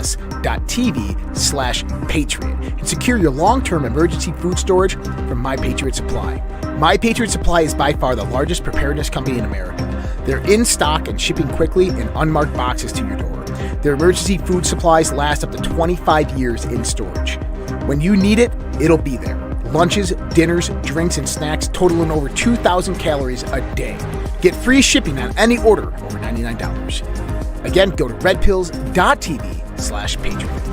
https://patriot and secure your long-term emergency food storage from My Patriot Supply. My Patriot Supply is by far the largest preparedness company in America. They're in stock and shipping quickly in unmarked boxes to your door. Their emergency food supplies last up to 25 years in storage. When you need it, it'll be there. Lunches, dinners, drinks, and snacks totaling over 2,000 calories a day. Get free shipping on any order over $99. Again, go to redpills.tv/patriot.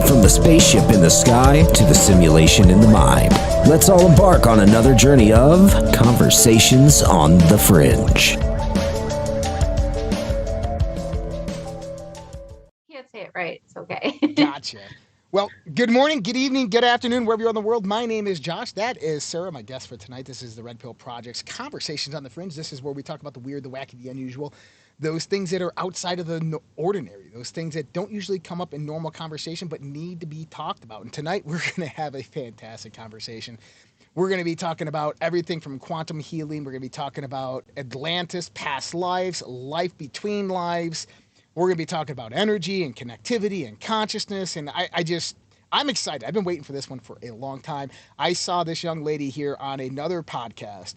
From the spaceship in the sky to the simulation in the mind, let's all embark on another journey of Conversations on the Fringe. Can't say it right. It's okay. Gotcha. Well, good morning, good evening, good afternoon, wherever you're in the world. My name is Josh. That is Sarah, my guest for tonight. This is the Red Pill Project's Conversations on the Fringe. This is where we talk about the weird, the wacky, the unusual, those things that are outside of the ordinary, those things that don't usually come up in normal conversation but need to be talked about. And tonight we're going to have a fantastic conversation. We're going to be talking about everything from quantum healing. We're going to be talking about Atlantis, past lives, life between lives. We're going to be talking about energy and connectivity and consciousness. And I'm excited. I've been waiting for this one for a long time. I saw this young lady here on another podcast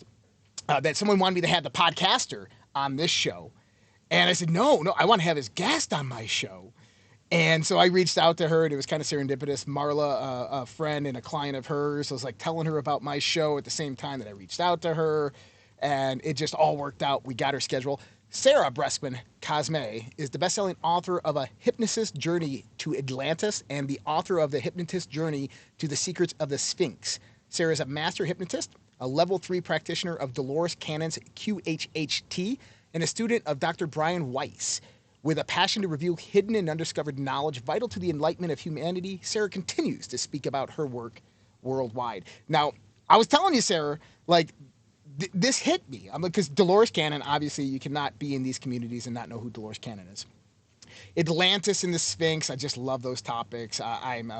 that someone wanted me to have the podcaster on this show. And I said, no, I want to have his guest on my show. And so I reached out to her, and it was kind of serendipitous. Marla, a friend and a client of hers, was like telling her about my show at the same time that I reached out to her. And it just all worked out. We got her schedule. Sarah Breskman Cosme is the best-selling author of A Hypnotist's Journey to Atlantis and the author of The Hypnotist's Journey to the Secrets of the Sphinx. Sarah is a master hypnotist, a level 3 practitioner of Dolores Cannon's QHHt, and a student of Dr. Brian Weiss. With a passion to reveal hidden and undiscovered knowledge vital to the enlightenment of humanity, Sarah continues to speak about her work worldwide. Now, I was telling you, Sarah, this hit me. Because Dolores Cannon, obviously, you cannot be in these communities and not know who Dolores Cannon is. Atlantis and the Sphinx, I just love those topics. I'm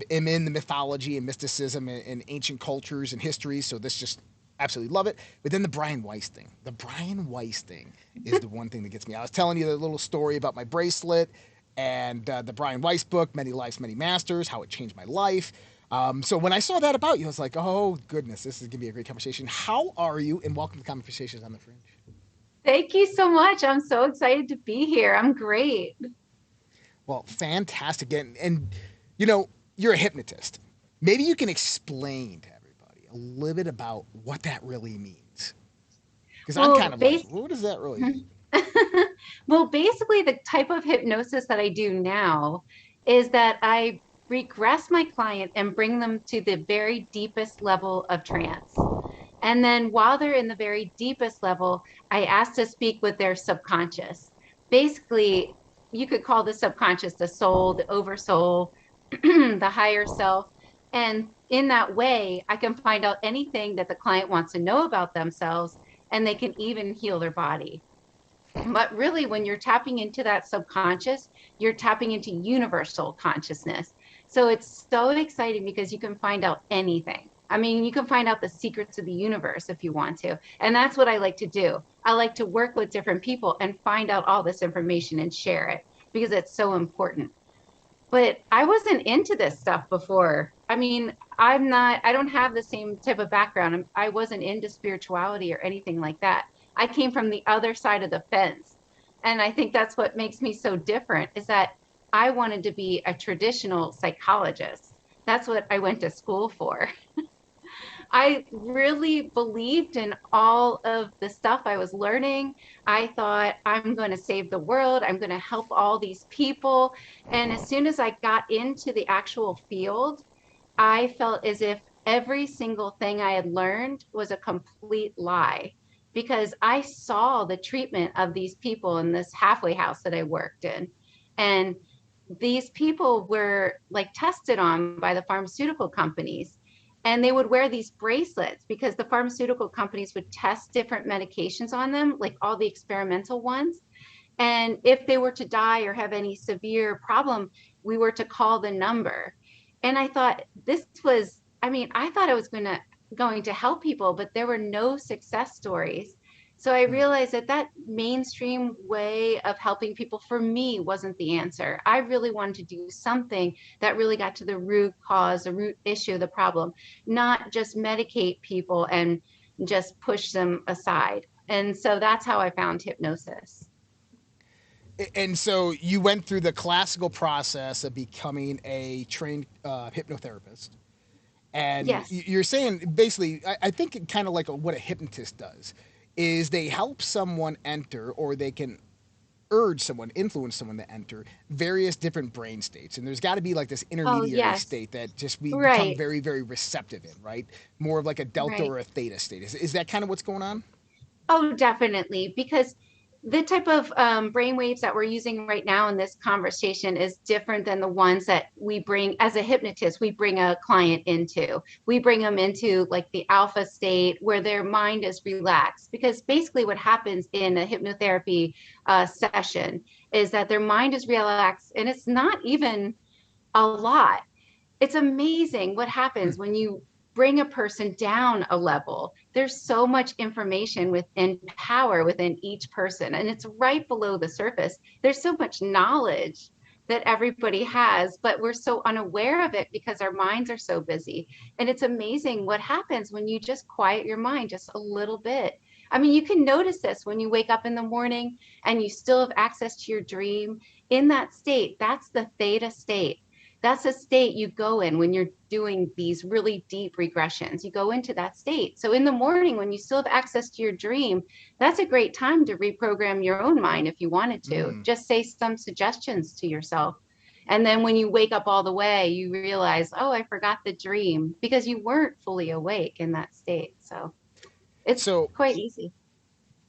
in the mythology and mysticism and ancient cultures and history, so this just absolutely love it. But then the Brian Weiss thing. The Brian Weiss thing is the one thing that gets me. I was telling you the little story about my bracelet and the Brian Weiss book, Many Lives, Many Masters, how it changed my life. So when I saw that about you, I was like, oh, goodness, this is going to be a great conversation. How are you? And welcome to Conversations on the Fringe. Thank you so much. I'm so excited to be here. I'm great. Well, fantastic. And you're a hypnotist. Maybe you can explain to everybody a little bit about what that really means. Because I'm kind of like, what does that really mean? Well, basically, the type of hypnosis that I do now is that I regress my client and bring them to the very deepest level of trance. And then while they're in the very deepest level, I ask to speak with their subconscious. Basically, you could call the subconscious the soul, the oversoul, the higher self. And in that way, I can find out anything that the client wants to know about themselves, and they can even heal their body. But really, when you're tapping into that subconscious, you're tapping into universal consciousness. So it's so exciting because you can find out anything. I mean, you can find out the secrets of the universe if you want to. And that's what I like to do. I like to work with different people and find out all this information and share it because it's so important. But I wasn't into this stuff before. I mean, I don't have the same type of background. I wasn't into spirituality or anything like that. I came from the other side of the fence. And I think that's what makes me so different is that I wanted to be a traditional psychologist. That's what I went to school for. I really believed in all of the stuff I was learning. I thought, I'm going to save the world. I'm going to help all these people. And as soon as I got into the actual field, I felt as if every single thing I had learned was a complete lie because I saw the treatment of these people in this halfway house that I worked in. And these people were like tested on by the pharmaceutical companies, and they would wear these bracelets because the pharmaceutical companies would test different medications on them, like all the experimental ones. And if they were to die or have any severe problem, we were to call the number. And I thought this was, I mean, I thought I was going to help people, but there were no success stories. So I Hmm. realized that that mainstream way of helping people for me wasn't the answer. I really wanted to do something that really got to the root cause, the root issue, the problem, not just medicate people and just push them aside. And so that's how I found hypnosis. And so you went through the classical process of becoming a trained hypnotherapist. And Yes. you're saying basically, I think kind of like what a hypnotist does is they help someone enter, or they can urge someone, influence someone to enter various different brain states. And there's got to be like this Oh, intermediary yes. state that just we become Right. very, very receptive in, right? More of like a delta Right. or a theta state. Is that kind of what's going on? Oh, definitely. Because the type of brain waves that we're using right now in this conversation is different than the ones that we bring as a hypnotist, we bring a client into. We bring them into like the alpha state where their mind is relaxed. Because basically, what happens in a hypnotherapy session is that their mind is relaxed and it's not even a lot. It's amazing what Hmm. happens when you bring a person down a level. There's so much information within power within each person, and it's right below the surface. There's so much knowledge that everybody has, but we're so unaware of it because our minds are so busy. And it's amazing what happens when you just quiet your mind just a little bit. I mean, you can notice this when you wake up in the morning and you still have access to your dream. In that state, that's the theta state. That's a state you go in when you're doing these really deep regressions. You go into that state. So in the morning, when you still have access to your dream, that's a great time to reprogram your own mind if you wanted to. Mm. Just say some suggestions to yourself. And then when you wake up all the way, you realize, oh, I forgot the dream because you weren't fully awake in that state. So it's So, quite easy.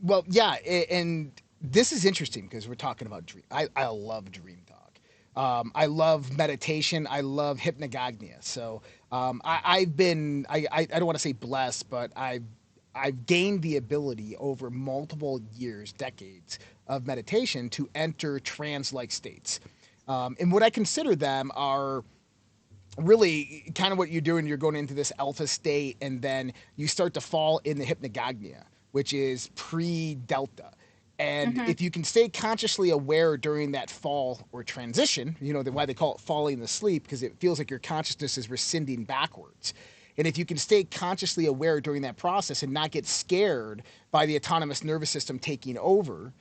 well, yeah, and this is interesting because we're talking about dream. I love dream talk. I love meditation. I love hypnagogia. So I've been I don't want to say blessed, but I've gained the ability over multiple years, decades of meditation to enter trance-like states. And what I consider them are really kind of what you're doing. You're going into this alpha state, and then you start to fall in the hypnagogia, which is pre-delta. And Mm-hmm. if you can stay consciously aware during that fall or transition, why they call it falling asleep, because it feels like your consciousness is rescinding backwards. And if you can stay consciously aware during that process and not get scared by the autonomous nervous system taking over,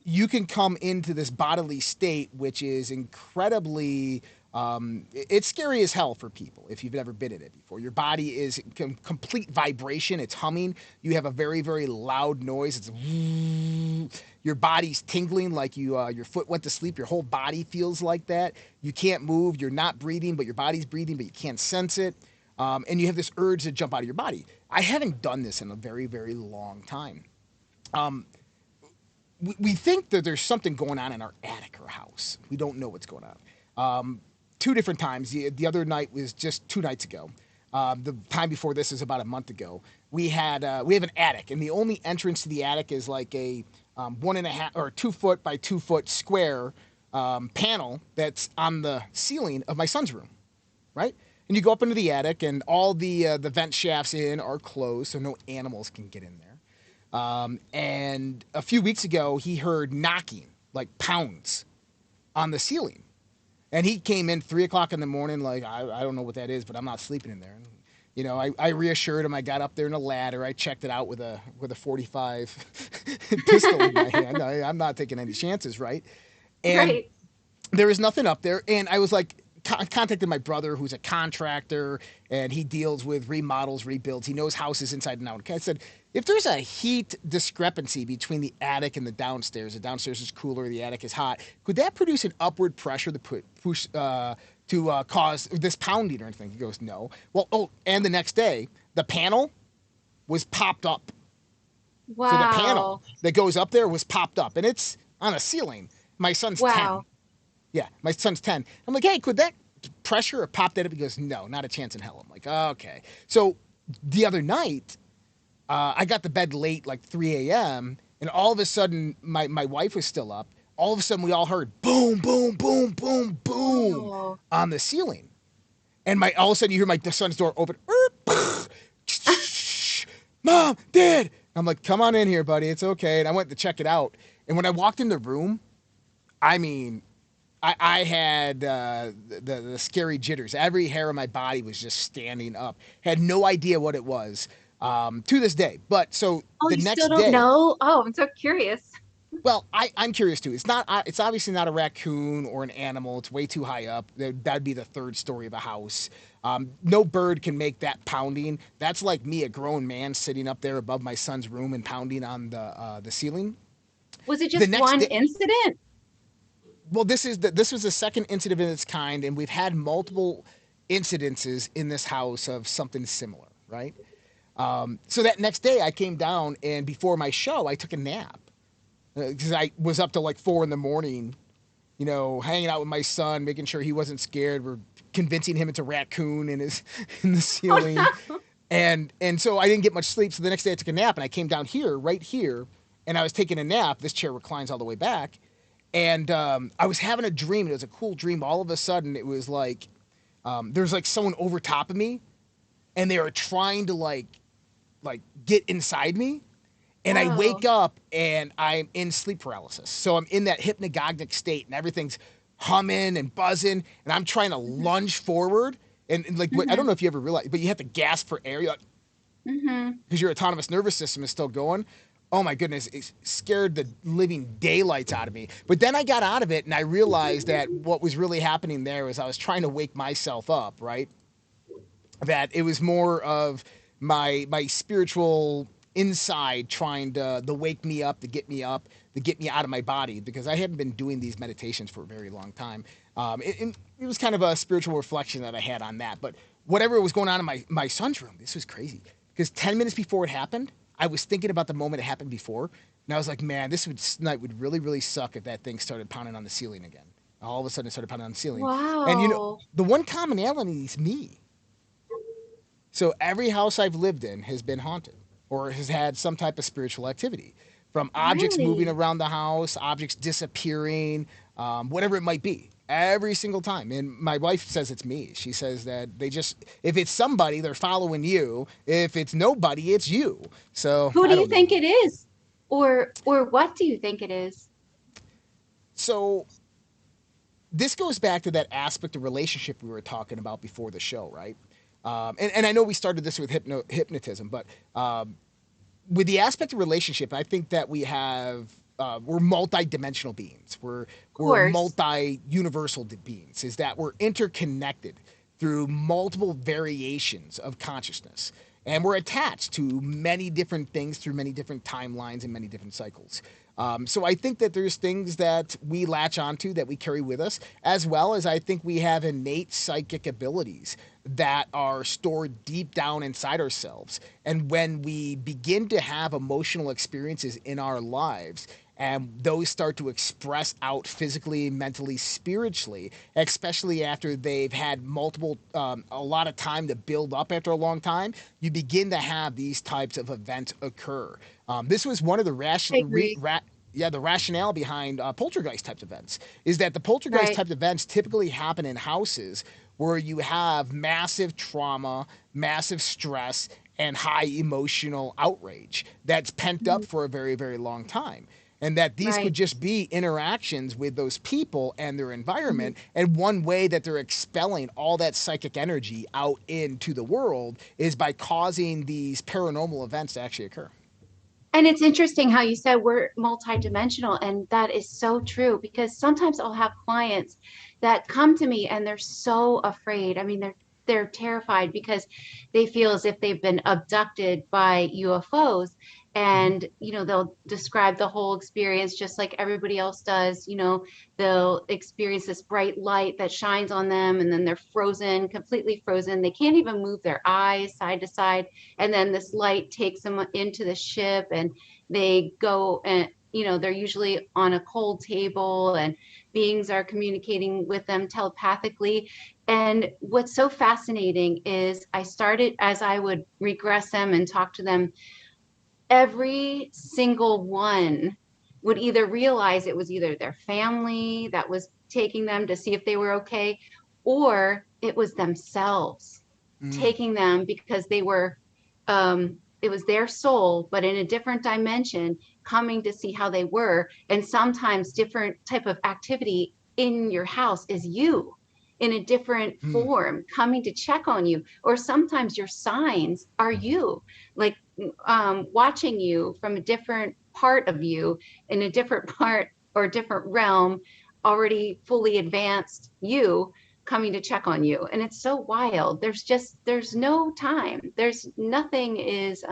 you can come into this bodily state, which is incredibly it's scary as hell for people if you've never been in it before. Your body is complete vibration. It's humming. You have a very, very loud noise. It's your body's tingling like your foot went to sleep. Your whole body feels like that. You can't move. You're not breathing, but your body's breathing, but you can't sense it. And you have this urge to jump out of your body. I haven't done this in a very, very long time. Um, we think that there's something going on in our attic or house. We don't know what's going on. Two different times. The other night was just 2 nights ago. The time before this is about a month ago. We have an attic, and the only entrance to the attic is like a 1.5 or 2 foot by 2 foot square panel that's on the ceiling of my son's room, right? And you go up into the attic, and all the vent shafts in are closed, so no animals can get in there. And a few weeks ago, he heard knocking, like pounds, on the ceiling. And he came in 3 o'clock in the morning, like, I don't know what that is, but I'm not sleeping in there. And, I reassured him. I got up there in a ladder. I checked it out with a 45 pistol in my hand. I'm not taking any chances, right? And Right. there was nothing up there. And I was like, contacted my brother, who's a contractor, and he deals with remodels, rebuilds. He knows houses inside and out. I said, if there's a heat discrepancy between the attic and the downstairs is cooler, the attic is hot, could that produce an upward pressure to push to cause this pounding or anything? He goes, no. Well, and the next day, the panel was popped up. So the panel Wow. that goes up there was popped up, and it's on a ceiling. My son's 10. Wow. Yeah, my son's 10. I'm like, hey, could that pressure or pop that up? He goes, no, not a chance in hell. I'm like, okay. So the other night, I got to bed late, like 3 a.m., and all of a sudden, my wife was still up. All of a sudden, we all heard boom, boom, boom, boom, boom Oh. on the ceiling. And all of a sudden, you hear my son's door open. Mom, Dad. I'm like, come on in here, buddy. It's okay. And I went to check it out. And when I walked in the room, I mean, I had the scary jitters. Every hair on my body was just standing up. Had no idea what it was to this day. But so Oh, the you still next don't day, know? Oh, I'm so curious. well, I'm curious too. It's not. It's obviously not a raccoon or an animal. It's way too high up. That'd be the third story of a house. No bird can make that pounding. That's like me, a grown man, sitting up there above my son's room and pounding on the ceiling. Was it The just next one day, incident? well, this was the second incident of its kind, and we've had multiple incidences in this house of something similar, right? So that next day, I came down, and before my show, I took a nap because I was up till like 4 in the morning, hanging out with my son, making sure he wasn't scared. We're convincing him it's a raccoon in his in the Oh ceiling, no. and so I didn't get much sleep. So the next day, I took a nap, and I came down here, right here, and I was taking a nap. This chair reclines all the way back, and I was having a dream. It was a cool dream. All of a sudden, it was like there was like someone over top of me, and they were trying to like get inside me. And I Whoa. wake up and I'm in sleep paralysis. So I'm in that hypnagogic state, and everything's humming and buzzing, and I'm trying to Hmm. lunge forward. And like, I don't Hmm. know if you ever realize, but you have to gasp for air Hmm. because your autonomous nervous system is still going. Oh my goodness, it scared the living daylights out of me. But then I got out of it, and I realized that what was really happening there was I was trying to wake myself up, right? That it was more of my spiritual inside trying to wake me up, to get me up, to get me out of my body, because I hadn't been doing these meditations for a very long time. It was kind of a spiritual reflection that I had on that. But whatever was going on in my son's room, this was crazy. Because 10 minutes before it happened, I was thinking about the moment it happened before, and I was like, man, night would really, really suck if that thing started pounding on the ceiling again. All of a sudden, it started pounding on the ceiling. And Wow. the one commonality is me. So every house I've lived in has been haunted or has had some type of spiritual activity, from objects moving Really? around the house, objects disappearing, whatever it might be. Every single time. And my wife says it's me. She says that if it's somebody, they're following you. If it's nobody, it's you. So Who do I you don't know. think it is? Or what do you think it is? So this goes back to that aspect of relationship we were talking about before the show, right? And I know we started this with hypnotism, but with the aspect of relationship, I think that we're multi-dimensional beings. Of We're course. multi-universal beings. Is that we're interconnected through multiple variations of consciousness, and we're attached to many different things through many different timelines and many different cycles. So I think that there's things that we latch onto that we carry with us, as well as I think we have innate psychic abilities that are stored deep down inside ourselves. And when we begin to have emotional experiences in our lives, and those start to express out physically, mentally, spiritually, especially after they've had a lot of time to build up after a long time, you begin to have these types of events occur. This was one of the I agree. Yeah, the rationale behind poltergeist type events is that the poltergeist Right. type events typically happen in houses where you have massive trauma, massive stress, and high emotional outrage that's pent up Mhm. for a very, very long time. And that these could Right. just be interactions with those people and their Mhm. environment. And one way that they're expelling all that psychic energy out into the world is by causing these paranormal events to actually occur. And it's interesting how you said we're multidimensional, and that is so true because sometimes I'll have clients that come to me and they're so afraid. I mean, they're terrified because they feel as if they've been abducted by UFOs. Mm-hmm. And, they'll describe the whole experience just like everybody else does. They'll experience this bright light that shines on them, and then they're frozen, completely frozen. They can't even move their eyes side to side, and then this light takes them into the ship, and they go, and they're usually on a cold table, and beings are communicating with them telepathically. And what's so fascinating is I started, as I would regress them and talk to them, every single one would either realize it was either their family that was taking them to see if they were okay, or it was themselves Mm. taking them because they were, it was their soul, but in a different dimension, coming to see how they were. And sometimes different type of activity in your house is you in a different Mm. form coming to check on you, or sometimes your signs are you, like watching you from a different part of you, in a different part or different realm, already fully advanced you coming to check on you. And it's so wild. There's no time. There's nothing is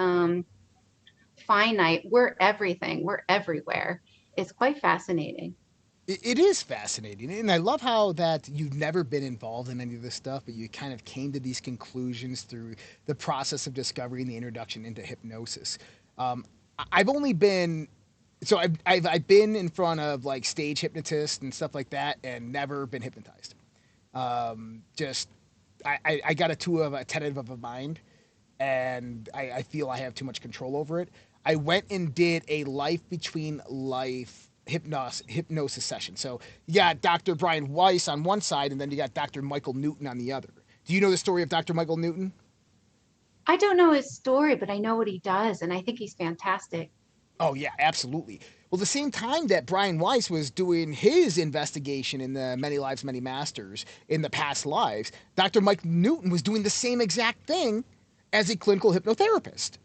finite. We're everything. We're everywhere. It's quite fascinating. It is fascinating, and I love how that you've never been involved in any of this stuff, but you kind of came to these conclusions through the process of discovery and the introduction into hypnosis. I've only been I've been in front of like stage hypnotists and stuff like that, and never been hypnotized. Just I got a too of a tentative of a mind, and I feel I have too much control over it. I went and did a life between life hypnosis session. So you got Dr. Brian Weiss on one side, and then you got Dr. Michael Newton on the other. Do you know the story of Dr. Michael Newton? I don't know his story, but I know what he does, and I think he's fantastic. Oh yeah, absolutely. Well, the same time that Brian Weiss was doing his investigation in the Many Lives, Many Masters in the past lives, Dr. Mike Newton was doing the same exact thing as a clinical hypnotherapist.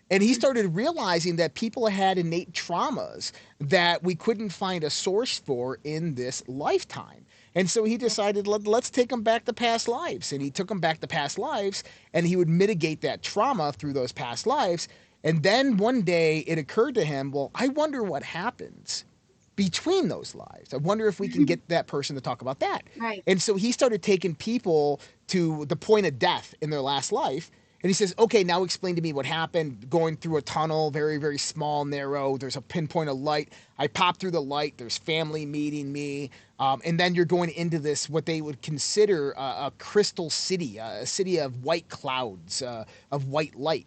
And he started realizing that people had innate traumas that we couldn't find a source for in this lifetime. And so he decided, let's take them back to past lives. And he took them back to past lives, and he would mitigate that trauma through those past lives. And then one day it occurred to him, well, I wonder what happens between those lives. I wonder if we can get that person to talk about that. Right. And so he started taking people to the point of death in their last life. And he says, okay, now explain to me what happened going through a tunnel, very, very small, narrow. There's a pinpoint of light. I pop through the light. There's family meeting me. And then you're going into this, what they would consider a crystal city, a city of white clouds, of white light.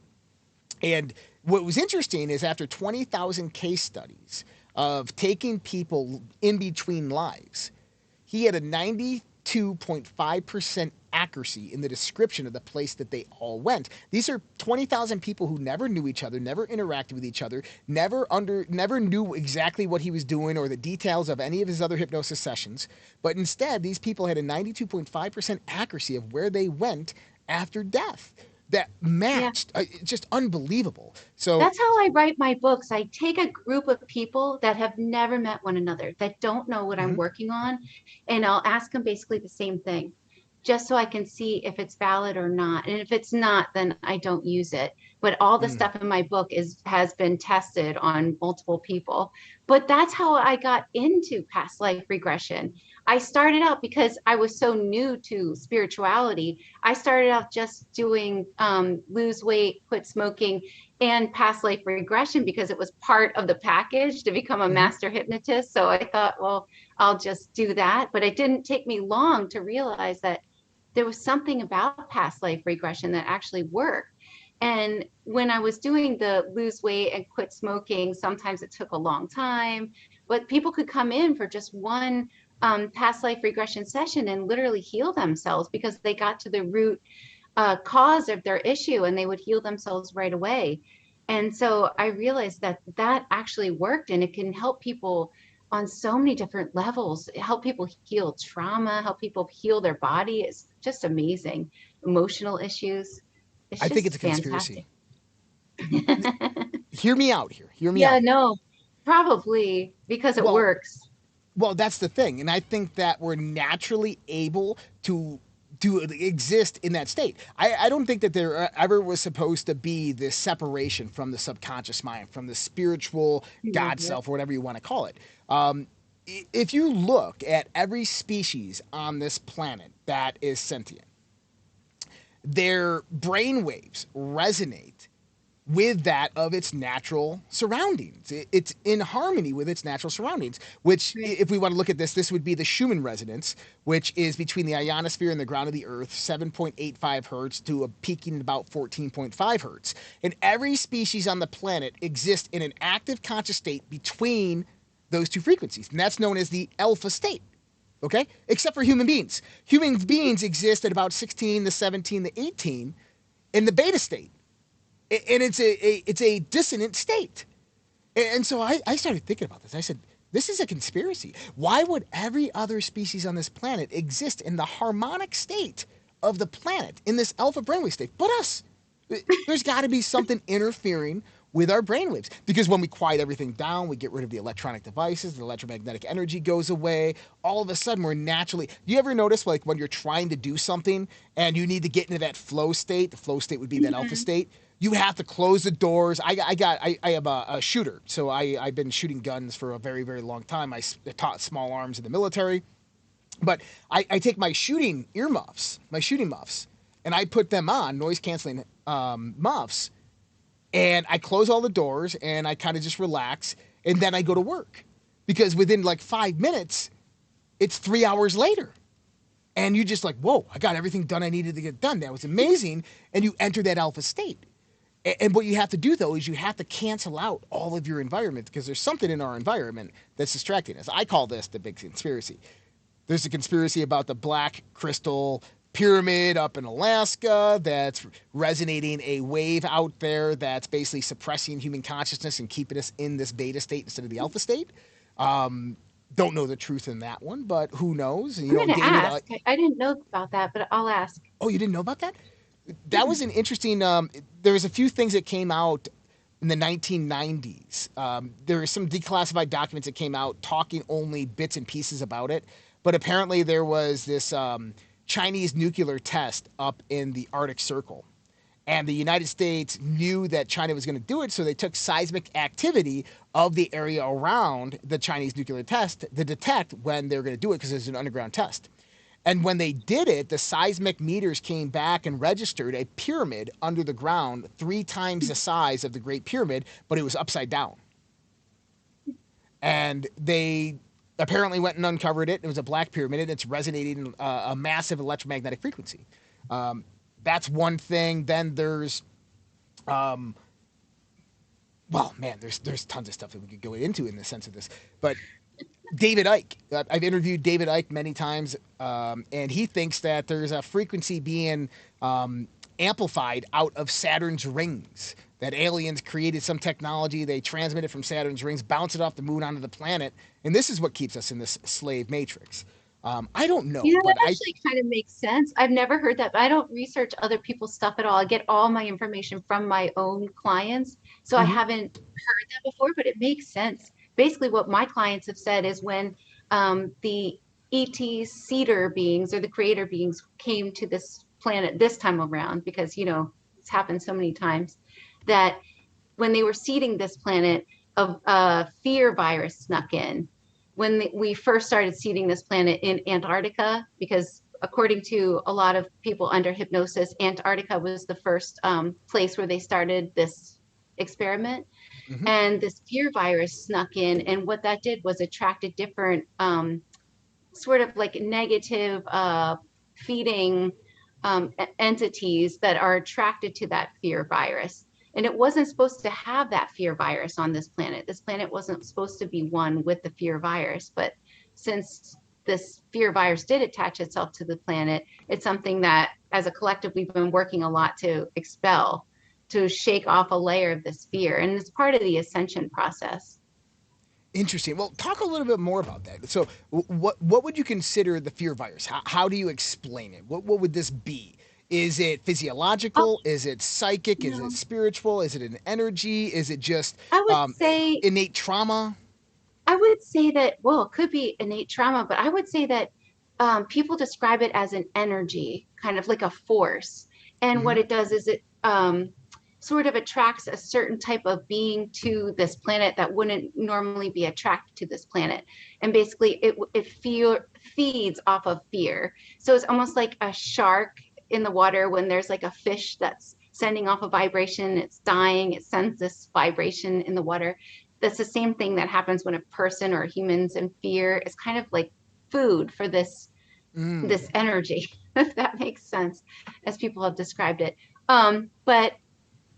And what was interesting is after 20,000 case studies of taking people in between lives, he had a 92.5% accuracy in the description of the place that they all went. These are 20,000 people who never knew each other, never interacted with each other, never knew exactly what he was doing or the details of any of his other hypnosis sessions, but instead these people had a 92.5% accuracy of where they went after death. That Yeah. matched, just unbelievable. So, That's how I write my books. I take a group of people that have never met one another, that don't know what I'm mhm. working on, and I'll ask them basically the same thing, just so I can see if it's valid or not. And if it's not, then I don't use it. But all the Mm. stuff in my book has been tested on multiple people. But that's how I got into past life regression. I started out because I was so new to spirituality. I started out just doing lose weight, quit smoking, and past life regression because it was part of the package to become a Mhm. master hypnotist. So I thought, well, I'll just do that. But it didn't take me long to realize that there was something about past life regression that actually worked. And when I was doing the lose weight and quit smoking, sometimes it took a long time, but people could come in for just one past life regression session and literally heal themselves because they got to the root cause of their issue and they would heal themselves right away. And so I realized that that actually worked, and it can help people on so many different levels, help people heal trauma, help people heal their body. It's just amazing. Emotional issues. It's I think it's just a conspiracy. fantastic. Hear me out here. Hear me Yeah, out. no, probably because it Well, works. well, that's the thing, and I think that we're naturally able to exist in that state. I don't think that there ever was supposed to be this separation from the subconscious mind, from the spiritual God Mhm. self, or whatever you want to call it. If you look at every species on this planet that is sentient, their brain waves resonate with that of its natural surroundings. It's in harmony with its natural surroundings, which, Right. if we want to look at this would be the Schumann resonance, which is between the ionosphere and the ground of the Earth, 7.85 hertz to a peaking at about 14.5 hertz. And every species on the planet exists in an active conscious state between those two frequencies, and that's known as the alpha state. Okay? Except for human beings. Human beings exist at about 16 to 17 to 18 in the beta state, and it's a dissonant state. And so I started thinking about this. I said, this is a conspiracy. Why would every other species on this planet exist in the harmonic state of the planet, in this alpha brainwave state, but us? There's got to be something interfering with our brainwaves, because when we quiet everything down, we get rid of the electronic devices, the electromagnetic energy goes away. All of a sudden, we're naturally. Do you ever notice, like, when you're trying to do something and you need to get into that flow state? The flow state would be that alpha Mhm. state. You have to close the doors. I am a shooter, so I've been shooting guns for a very, very long time. I taught small arms in the military, but I take my shooting muffs, and I put them on, noise canceling muffs, and I close all the doors and I kind of just relax, and then I go to work, because within like 5 minutes, it's 3 hours later. And you just like, whoa, I got everything done I needed to get done. That was amazing. And you enter that alpha state. And what you have to do, though, is you have to cancel out all of your environment, because there's something in our environment that's distracting us. I call this the big conspiracy. There's a conspiracy about the black crystal pyramid up in Alaska that's resonating a wave out there that's basically suppressing human consciousness and keeping us in this beta state instead of the alpha state. Don't know the truth in that one, but who knows? And, I'm going to David. ask. I didn't know about that, but I'll ask. Oh, you didn't know about that? That was an interesting. There was a few things that came out in the 1990s. There were some declassified documents that came out talking only bits and pieces about it, but apparently there was this Chinese nuclear test up in the Arctic Circle, and the United States knew that China was going to do it, so they took seismic activity of the area around the Chinese nuclear test to detect when they were going to do it, because it was an underground test. And when they did it, the seismic meters came back and registered a pyramid under the ground 3 times the size of the Great Pyramid, but it was upside down. And they apparently went and uncovered it. It was a black pyramid, and it's resonating a massive electromagnetic frequency. That's one thing. Then there's, well, man, there's tons of stuff that we could go into in the sense of this. But David Icke. I've interviewed David Icke many times, and he thinks that there's a frequency being amplified out of Saturn's rings. That aliens created some technology, they transmit it from Saturn's rings, bounce it off the moon onto the planet, and this is what keeps us in this slave matrix. I don't know, That but actually kind of makes sense. I've never heard that, but I don't research other people's stuff at all. I get all my information from my own clients. So I Mhm. haven't heard that before, but it makes sense. Basically, what my clients have said is when the ET seeder beings or the creator beings came to this planet this time around, because, it's happened so many times, that when they were seeding this planet, a fear virus snuck in when we first started seeding this planet in Antarctica, because according to a lot of people under hypnosis, Antarctica was the first place where they started this experiment. Mhm. And this fear virus snuck in. And what that did was attracted different sort of like negative feeding entities that are attracted to that fear virus. And it wasn't supposed to have that fear virus on this planet. This planet wasn't supposed to be one with the fear virus. But since this fear virus did attach itself to the planet, it's something that as a collective, we've been working a lot to expel, to shake off a layer of this fear. And it's part of the ascension process. Interesting. Well, talk a little bit more about that. So, what would you consider the fear virus? How do you explain it? What would this be? Is it Oh, physiological? Is it psychic? Is it no. spiritual? Is it an energy? Is it just I would um, say innate trauma? I would say that, well, it could be innate trauma, but I would say that people describe it as an energy, kind of like a force. And Mm-hmm. what it does is it sort of attracts a certain type of being to this planet that wouldn't normally be attracted to this planet. And basically, feeds off of fear. So it's almost like a shark in the water when there's like a fish that's sending off a vibration, it's dying, it sends this vibration in the water. That's the same thing that happens when a person or humans in fear is kind of like food for this Mm. energy, if that makes sense, as people have described it. But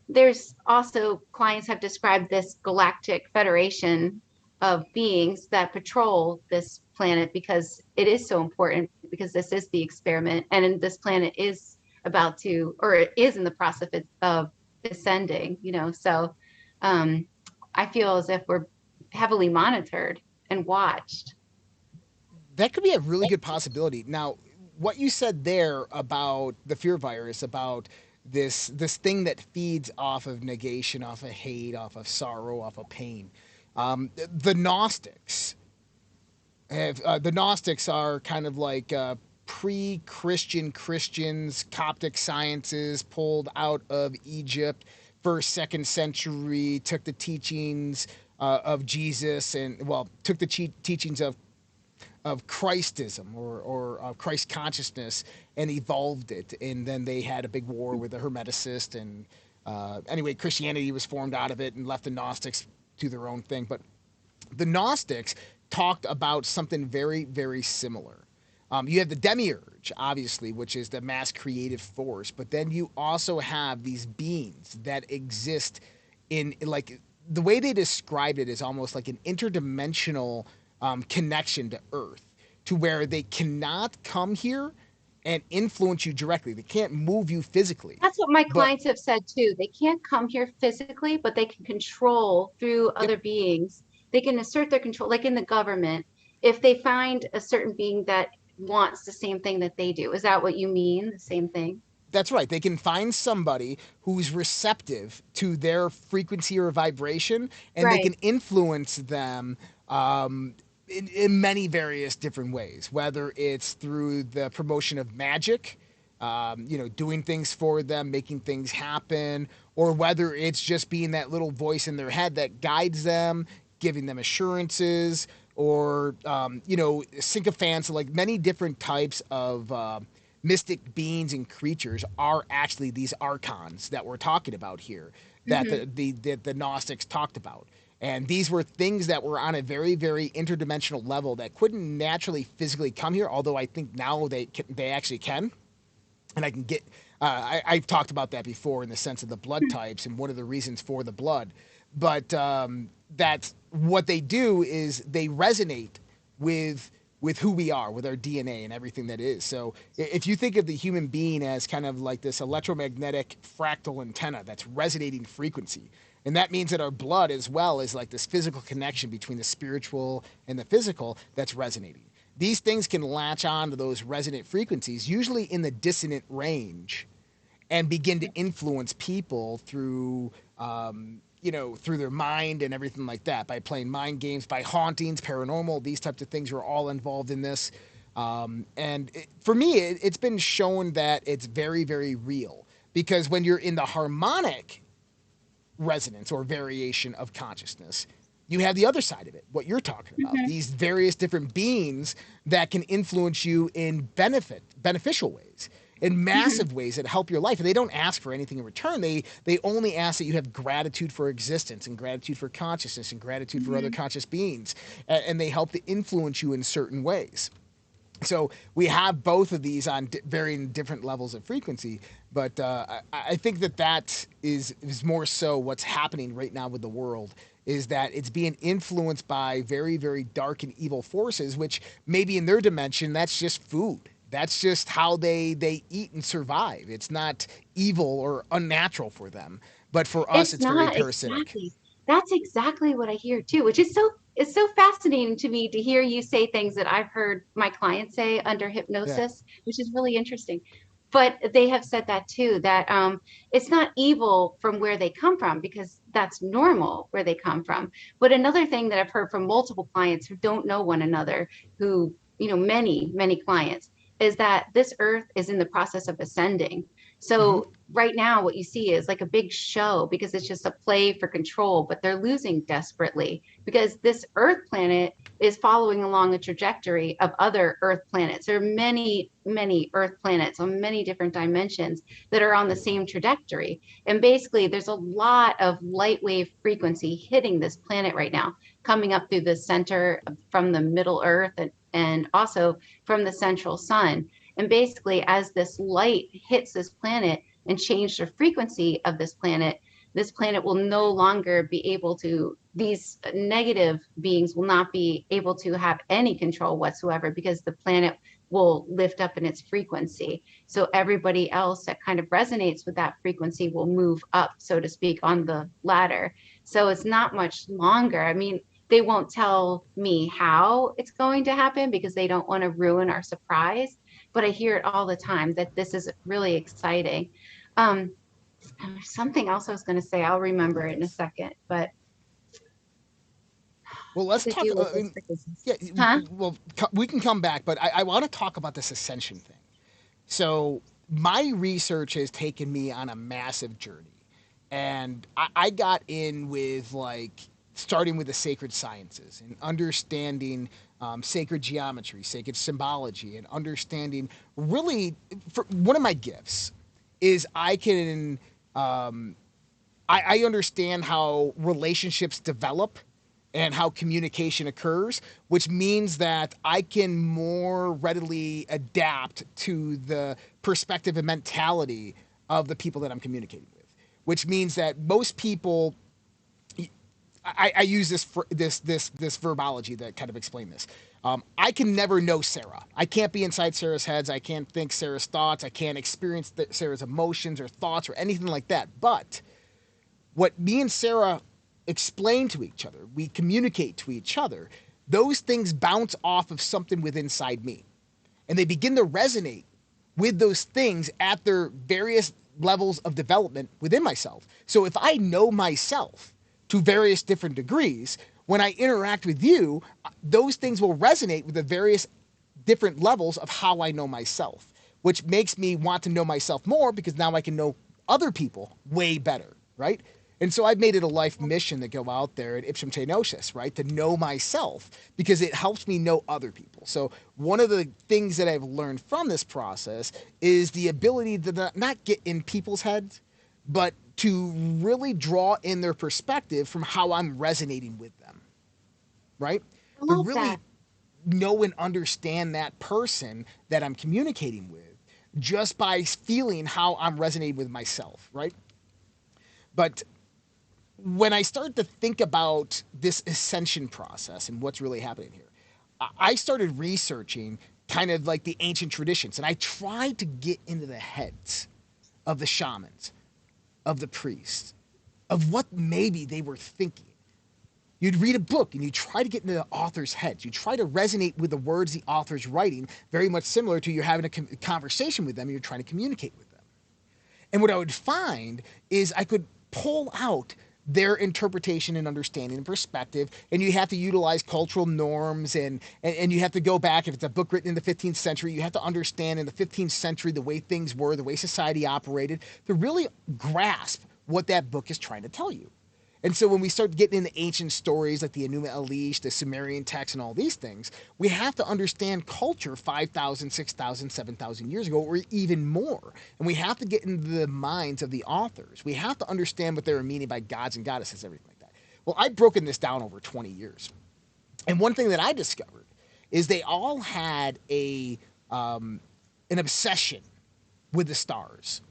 there's also clients have described this galactic federation of beings that patrol this planet because it is so important, because this is the experiment, and this planet is about to, or it is in the process of ascending, so um, I feel as if we're heavily monitored and watched. That could be a really good possibility. Now, what you said there about the fear virus, about this thing that feeds off of negation, off of hate, off of sorrow, off of pain. The Gnostics the Gnostics are kind of like pre-Christian Christians, Coptic sciences pulled out of Egypt, first, second century, took the teachings of Jesus and took the teachings of Christism or Christ consciousness and evolved it. And then they had a big war with the Hermeticists. And anyway, Christianity was formed out of it and left the Gnostics to their own thing. But the Gnostics talked about something very, very similar. You have the demiurge, obviously, which is the mass creative force, but then you also have these beings that exist in, like, the way they described it is almost like an interdimensional connection to Earth, to where they cannot come here and influence you directly. They can't move you physically, That's what my but clients have said too. They can't come here physically, but they can control through yep, other beings. They can assert their control, like in the government, if they find a certain being that wants the same thing that they do. Is that what you mean? The same thing? that's right. They can find somebody who's receptive to their frequency or vibration, and they Right. can influence them in many various different ways, whether it's through the promotion of magic, doing things for them, making things happen, or whether it's just being that little voice in their head that guides them, giving them assurances, or, sycophants, like many different types of mystic beings and creatures are actually these archons that we're talking about here, that Hmm. the Gnostics talked about. And these were things that were on a very, very interdimensional level that couldn't naturally physically come here. Although I think now they actually can, and I can get. I've talked about that before in the sense of the blood types and one of the reasons for the blood. But that's what they do is they resonate with with who we are, with our DNA and everything that is. So if you think of the human being as kind of like this electromagnetic fractal antenna that's resonating frequency, and that means that our blood as well is like this physical connection between the spiritual and the physical that's resonating. These things can latch on to those resonant frequencies, usually in the dissonant range, and begin to influence people through through their mind and everything like that, by playing mind games, by hauntings, paranormal, these types of things are all involved in this. For me, it's been shown that it's very, very real, because when you're in the harmonic resonance or variation of consciousness, you have the other side of it, what you're talking about, Hmm. these various different beings that can influence you in beneficial ways, in Hmm. massive ways that help your life. And they don't ask for anything in return. They only ask that you have gratitude for existence and gratitude for consciousness and gratitude for other Hmm. conscious beings. And they help to influence you in certain ways. So we have both of these on varying different levels of frequency, but I think that is more so what's happening right now with the world, is that it's being influenced by very, very dark and evil forces, which maybe in their dimension that's just food. That's just how they eat and survive. It's not evil or unnatural for them, but for us It's it's very not parasitic. exactly. That's exactly what I hear too, which is so it's so fascinating to me to hear you say things that I've heard my clients say under Yeah. hypnosis, which is really interesting. But they have said that too, that it's not evil from where they come from because that's normal where they come from. But another thing that I've heard from multiple clients who don't know one another, who, many, many clients, is that this earth is in the process of ascending. Mm-hmm. So right now, what you see is like a big show because it's just a play for control, but they're losing desperately because this Earth planet is following along a trajectory of other Earth planets. There are many, many Earth planets on many different dimensions that are on the same trajectory. And basically, there's a lot of light wave frequency hitting this planet right now, coming up through the center from the middle Earth and also from the central sun. And basically, as this light hits this planet and change the frequency of this planet will no longer be able to, these negative beings will not be able to have any control whatsoever because the planet will lift up in its frequency. So everybody else that kind of resonates with that frequency will move up, so to speak, on the ladder. So it's not much longer. I mean, they won't tell me how it's going to happen because they don't want to ruin our surprise, but I hear it all the time that this is really exciting. Um, there's something else I was going to say. I'll remember it in a second, but Well, it has let's to talk. do with this frequencies. Yeah, Huh? well, we can come back, but I want to talk about this ascension thing. So my research has taken me on a massive journey, and I got in with like starting with the sacred sciences and understanding sacred geometry, sacred symbology, and understanding really for one of my gifts is I can I understand how relationships develop and how communication occurs, which means that I can more readily adapt to the perspective and mentality of the people that I'm communicating with. Which means that most people, I use this verbology that kind of explain this. I can never know Sarah. I can't be inside Sarah's heads. I can't think Sarah's thoughts. I can't experience Sarah's emotions or thoughts or anything like that. But what me and Sarah explain to each other, we communicate to each other, those things bounce off of something within inside me. And they begin to resonate with those things at their various levels of development within myself. So if I know myself to various different degrees, when I interact with you, those things will resonate with the various different levels of how I know myself, which makes me want to know myself more because now I can know other people way better, right? And so I've made it a life mission to go out there at Ipsum Tenosis, right? To know myself because it helps me know other people. So one of the things that I've learned from this process is the ability to not get in people's heads, but to really draw in their perspective from how I'm resonating with them, right? I To love really that. know and understand that person that I'm communicating with just by feeling how I'm resonating with myself, right? But when I start to think about this ascension process and what's really happening here, I started researching kind of like the ancient traditions, and I tried to get into the heads of the shamans, of the priests, of what maybe they were thinking. You'd read a book and you try to get into the author's heads. You try to resonate with the words the author's writing, very much similar to you having a conversation with them and you're trying to communicate with them. And what I would find is I could pull out their interpretation and understanding and perspective, and you have to utilize cultural norms and you have to go back. If it's a book written in the 15th century, you have to understand in the 15th century the way things were, the way society operated, to really grasp what that book is trying to tell you. And so when we start getting into ancient stories like the Enuma Elish, the Sumerian texts, and all these things, we have to understand culture 5,000, 6,000, 7,000 years ago, or even more. And we have to get into the minds of the authors. We have to understand what they were meaning by gods and goddesses, everything like that. Well, I've broken this down over 20 years. And one thing that I discovered is they all had an obsession with the stars.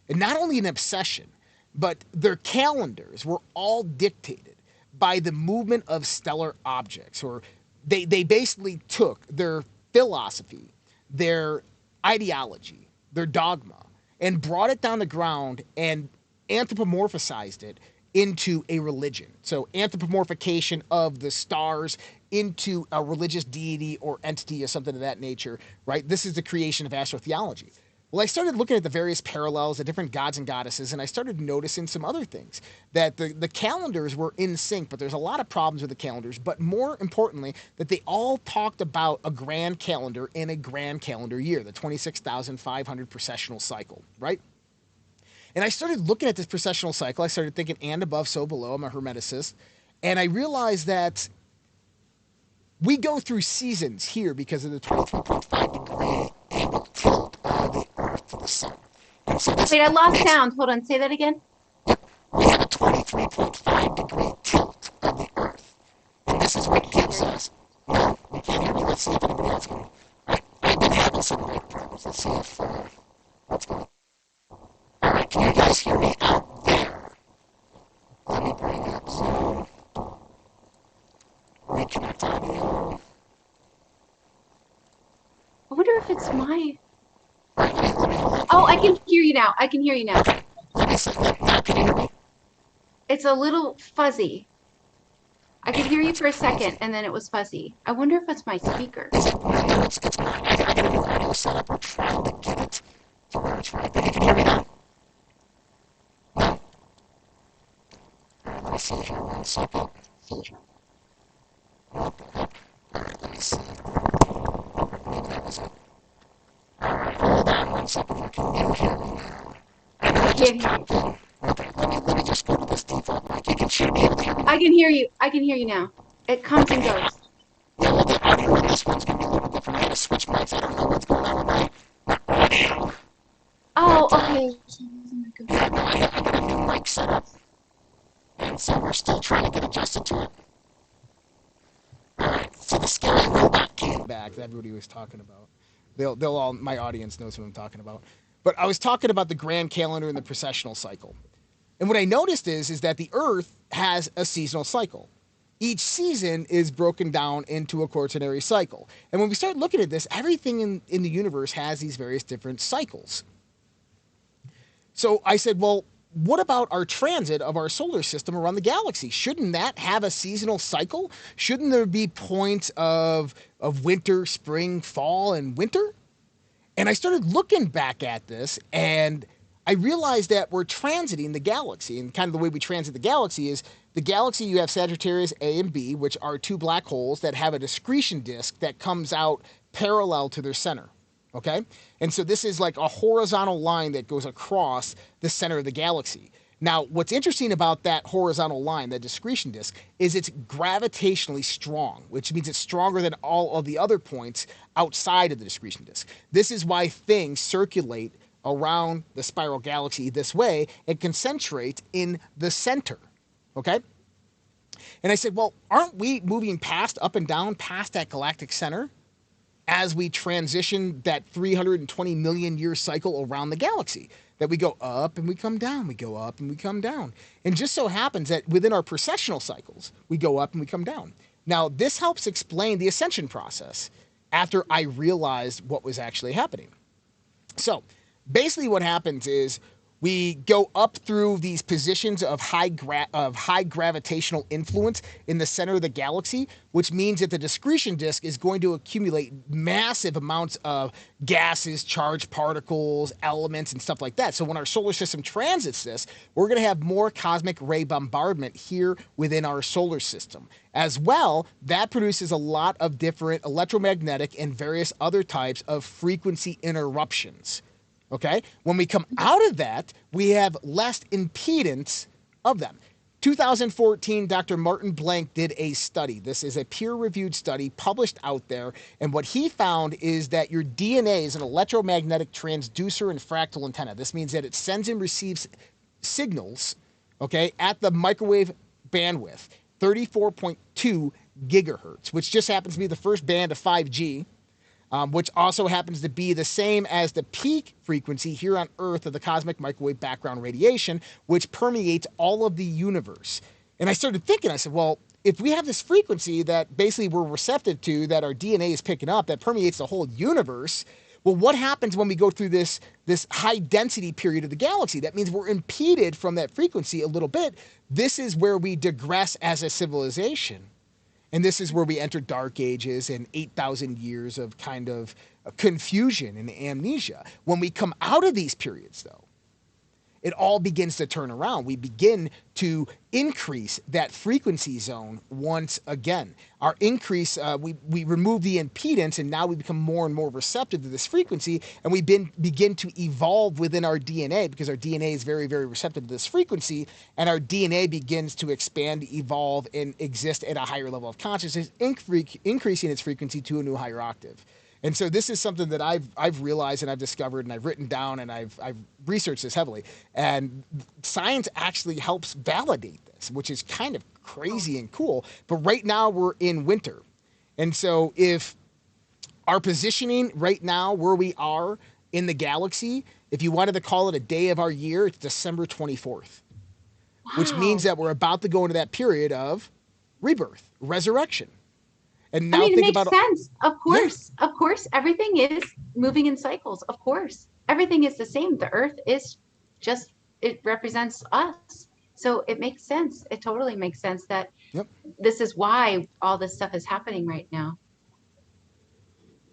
And not only an obsession, but their calendars were all dictated by the movement of stellar objects. Or they basically took their philosophy, their ideology, their dogma, and brought it down the ground and anthropomorphized it into a religion. So anthropomorphication of the stars into a religious deity or entity or something of that nature, right? This is the creation of astro-theology. Well, I started looking at the various parallels, the different gods and goddesses, and I started noticing some other things. That the calendars were in sync, but there's a lot of problems with the calendars. But more importantly, that they all talked about a grand calendar in a grand calendar year, the 26,500 precessional cycle, right? And I started looking at this precessional cycle. I started thinking, and above, so below. I'm a hermeticist. And I realized that we go through seasons here because of the 23.5 degree angle tilt of the Earth to the Sun. And so Wait, I lost sound. Hold on, say that again. We have a 23.5 degree tilt of the Earth. And this is what gives us. No, we can't hear me. Let's see if anybody else can. I've been having some mic problems. Let's see if what's going on. All right, can you guys hear me out there? Let me bring up Zoom. Reconnect audio. I wonder if it's my. Oh, I can hear you now. I can hear you now. Now can you hear me? It's a little fuzzy. I could hear you for a second, and then it was fuzzy. I wonder if it's my speaker. It's mine. I got a new audio setup. We're trying to get it to where it's right. But you can hear me now? No? All right, let me see here 1 second. What the heck? All right, let me see. Maybe that was it. All right, hold on 1 second here. Can you hear me now? I know I just popped in. Okay, let me just go to this default mic. You should be able to hear me. I can hear you. I can hear you now. It comes and goes. Yeah, well, the audio on this one's going to be a little different. I had to switch mics. I don't know what's going on with my audio. Oh, okay. Yeah, no, I got a new mic set up. And so we're still trying to get adjusted to it. Alright, so the scary robot came back that everybody was talking about. They'll all, my audience knows who I'm talking about. But I was talking about the grand calendar and the precessional cycle. And what I noticed is that the Earth has a seasonal cycle. Each season is broken down into a quaternary cycle. And when we start looking at this, everything in the universe has these various different cycles. So I said, well, what about our transit of our solar system around the galaxy? Shouldn't that have a seasonal cycle? Shouldn't there be points of winter, spring, fall, and winter? And I started looking back at this, and I realized that we're transiting the galaxy. And kind of the way we transit the galaxy is the galaxy, you have Sagittarius A and B, which are two black holes that have a discretion disk that comes out parallel to their center. Okay? And so this is like a horizontal line that goes across the center of the galaxy. Now, what's interesting about that horizontal line, that discretion disk, is it's gravitationally strong, which means it's stronger than all of the other points outside of the discretion disk. This is why things circulate around the spiral galaxy this way and concentrate in the center. Okay? And I said, well, aren't we moving up and down past that galactic center as we transition that 320 million year cycle around the galaxy? That we go up and we come down, we go up and we come down. And just so happens that within our precessional cycles, we go up and we come down. Now, this helps explain the ascension process after I realized what was actually happening. So basically what happens is we go up through these positions of high gravitational influence in the center of the galaxy, which means that the discretion disk is going to accumulate massive amounts of gases, charged particles, elements, and stuff like that. So when our solar system transits this, we're going to have more cosmic ray bombardment here within our solar system. As well, that produces a lot of different electromagnetic and various other types of frequency interruptions. Okay? When we come out of that, we have less impedance of them. 2014, Dr. Martin Blank did a study. This is a peer-reviewed study published out there, and what he found is that your DNA is an electromagnetic transducer and fractal antenna. This means that it sends and receives signals, okay, at the microwave bandwidth, 34.2 gigahertz, which just happens to be the first band of 5G, which also happens to be the same as the peak frequency here on Earth of the cosmic microwave background radiation, which permeates all of the universe. And I started thinking, I said, well, if we have this frequency that basically we're receptive to, that our DNA is picking up, that permeates the whole universe, well, what happens when we go through this high density period of the galaxy? That means we're impeded from that frequency a little bit. This is where we digress as a civilization. And this is where we enter dark ages and 8,000 years of kind of confusion and amnesia. When we come out of these periods, though, it all begins to turn around. We begin to increase that frequency zone once again. Our increase, we remove the impedance, and now we become more and more receptive to this frequency, and we begin to evolve within our DNA, because our DNA is very, very receptive to this frequency, and our DNA begins to expand, evolve, and exist at a higher level of consciousness, increasing its frequency to a new higher octave. And so this is something that I've realized and I've discovered and I've written down and I've researched this heavily. And science actually helps validate this, which is kind of crazy and cool. But right now we're in winter. And so if our positioning right now where we are in the galaxy, if you wanted to call it a day of our year, it's December 24th, which means that we're about to go into that period of rebirth, resurrection. And now it makes sense. Of course, yeah. Of course, everything is moving in cycles. Of course, everything is the same. The Earth is just, it represents us. So it makes sense. It totally makes sense that this is why all this stuff is happening right now.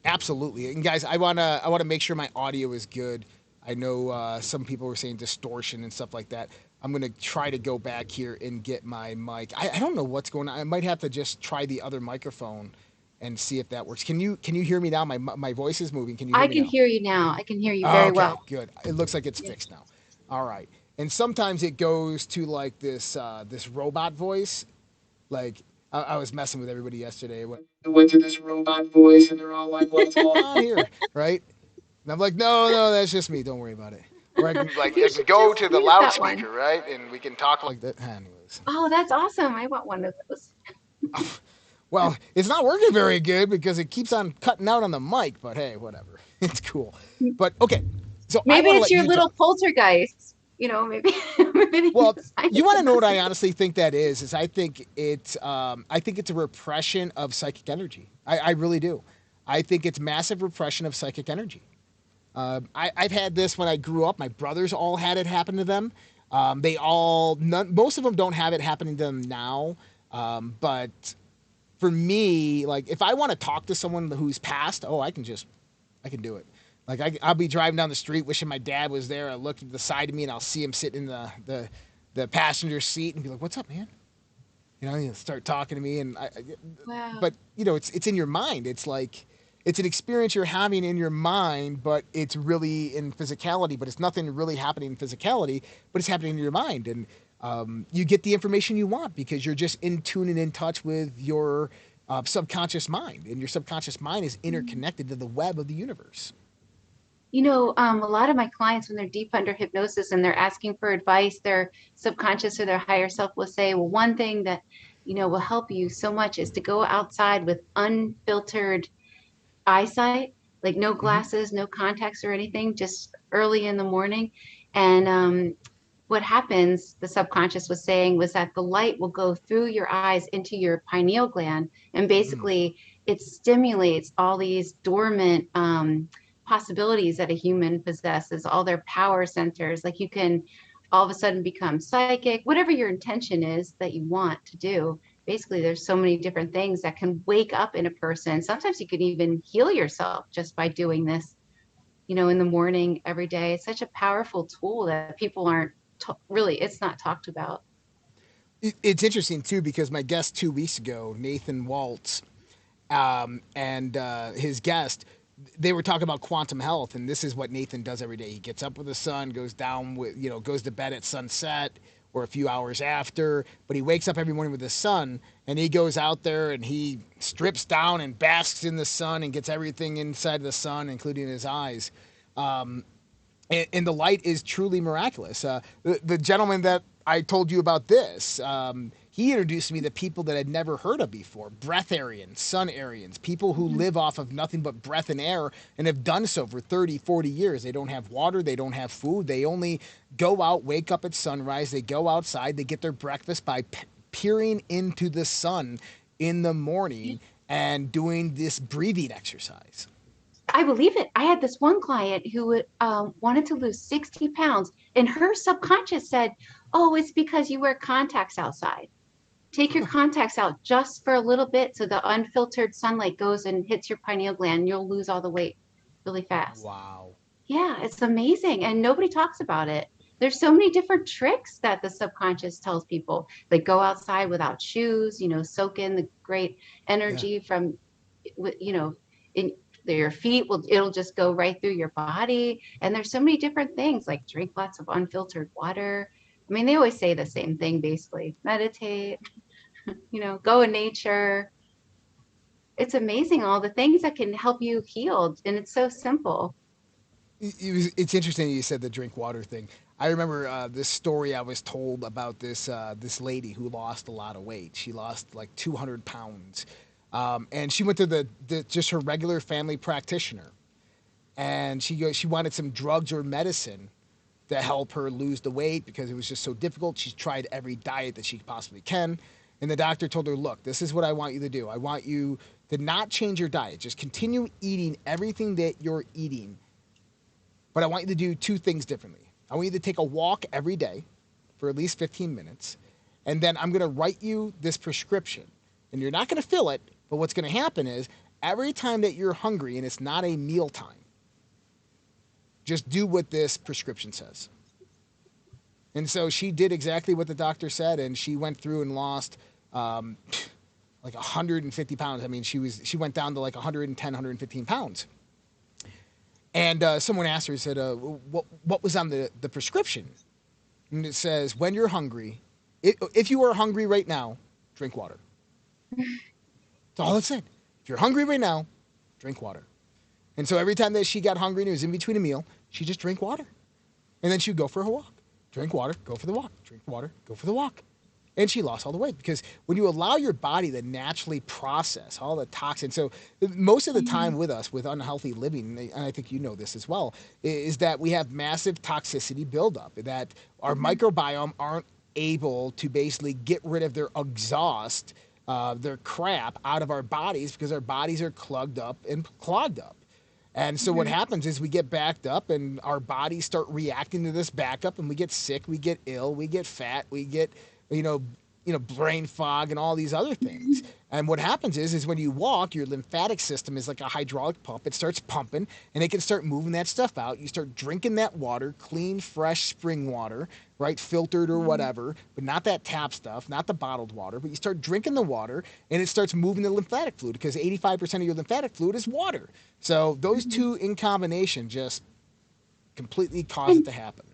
Absolutely. And guys, I wanna make sure my audio is good. I know some people were saying distortion and stuff like that. I'm going to try to go back here and get my mic. I don't know what's going on. I might have to just try the other microphone and see if that works. Can you hear me now? My voice is moving. Can you hear me now? I can hear you now. I can hear you very well. Good. It looks like it's fixed now. All right. And sometimes it goes to like this robot voice. Like I was messing with everybody yesterday. I went to this robot voice and they're all like, what's going on here? Right? And I'm like, no, that's just me. Don't worry about it. Or I can go to the loudspeaker, right? And we can talk like that. Anyways. Oh, that's awesome. I want one of those. Well, it's not working very good because it keeps on cutting out on the mic, but hey, whatever. It's cool. But okay. So maybe it's your little poltergeist. You know, maybe. Well, you want to know what I honestly think that is I think it's a repression of psychic energy. I really do. I think it's massive repression of psychic energy. I've had this when I grew up. My brothers all had it happen to them. Most of them don't have it happening to them now. But for me, like if I want to talk to someone who's passed, I can do it. Like I'll be driving down the street wishing my dad was there. I look to the side of me and I'll see him sitting in the passenger seat and be like, "What's up, man?" You know, he'll start talking to me and wow. But you know, it's in your mind. It's like it's an experience you're having in your mind, but it's really in physicality, but it's nothing really happening in physicality, but it's happening in your mind. And you get the information you want because you're just in tune and in touch with your subconscious mind. And your subconscious mind is interconnected to the web of the universe. You know, a lot of my clients, when they're deep under hypnosis and they're asking for advice, their subconscious or their higher self will say, well, one thing that, you know, will help you so much is to go outside with unfiltered eyesight, like no glasses, no contacts or anything, just early in the morning. And what happens, the subconscious was saying, was that the light will go through your eyes into your pineal gland. And basically it stimulates all these dormant possibilities that a human possesses, all their power centers. Like you can all of a sudden become psychic, whatever your intention is that you want to do. Basically, there's so many different things that can wake up in a person. Sometimes you can even heal yourself just by doing this, you know, in the morning, every day. It's such a powerful tool that people aren't really, it's not talked about. It's interesting, too, because my guest 2 weeks ago, Nathan Waltz, and his guest, they were talking about quantum health, and this is what Nathan does every day. He gets up with the sun, goes to bed at sunset or a few hours after, but he wakes up every morning with the sun, and he goes out there and he strips down and basks in the sun and gets everything inside the sun, including his eyes. And the light is truly miraculous. The gentleman that I told you about this, he introduced me to people that I'd never heard of before: breatharians, sun Aryans, people who live off of nothing but breath and air and have done so for 30, 40 years. They don't have water, they don't have food, they only go out, wake up at sunrise, they go outside, they get their breakfast by peering into the sun in the morning and doing this breathing exercise. I believe it. I had this one client who wanted to lose 60 pounds, and her subconscious said, "Oh, it's because you wear contacts outside. Take your contacts out just for a little bit so the unfiltered sunlight goes and hits your pineal gland, and you'll lose all the weight really fast." Wow. Yeah, it's amazing. And nobody talks about it. There's so many different tricks that the subconscious tells people. Like go outside without shoes, soak in the great Yeah. energy from, in your feet. It'll just go right through your body. And there's so many different things like drink lots of unfiltered water. I mean, they always say the same thing, basically. Meditate, go in nature. It's amazing all the things that can help you heal. And it's so simple. It's interesting you said the drink water thing. I remember this story I was told about this lady who lost a lot of weight. She lost like 200 pounds, and she went to the just her regular family practitioner, and she wanted some drugs or medicine to help her lose the weight because it was just so difficult. She's tried every diet that she possibly can, and the doctor told her, "Look, this is what I want you to do. I want you to not change your diet. Just continue eating everything that you're eating, but I want you to do two things differently. I want you to take a walk every day for at least 15 minutes, and then I'm going to write you this prescription. And you're not going to fill it, but what's going to happen is every time that you're hungry and it's not a meal time, just do what this prescription says." And so she did exactly what the doctor said, and she went through and lost like 150 pounds. I mean, she went down to like 110, 115 pounds. And someone asked her, said, what was on the prescription? And it says, when you're hungry, if you are hungry right now, drink water. That's all it said. If you're hungry right now, drink water. And so every time that she got hungry and it was in between a meal, she'd just drink water. And then she'd go for her walk. Drink water, go for the walk. Drink water, go for the walk. And she lost all the weight because when you allow your body to naturally process all the toxins, so most of the time with us with unhealthy living, and I think you know this as well, is that we have massive toxicity buildup, that our microbiome aren't able to basically get rid of their exhaust, their crap out of our bodies because our bodies are plugged up and clogged up. And so what happens is we get backed up and our bodies start reacting to this backup and we get sick, we get ill, we get fat, we get brain fog and all these other things. And what happens is when you walk, your lymphatic system is like a hydraulic pump. It starts pumping and it can start moving that stuff out. You start drinking that water, clean, fresh spring water, right? Filtered or whatever, but not that tap stuff, not the bottled water, but you start drinking the water and it starts moving the lymphatic fluid because 85% of your lymphatic fluid is water. So those two in combination just completely cause it to happen.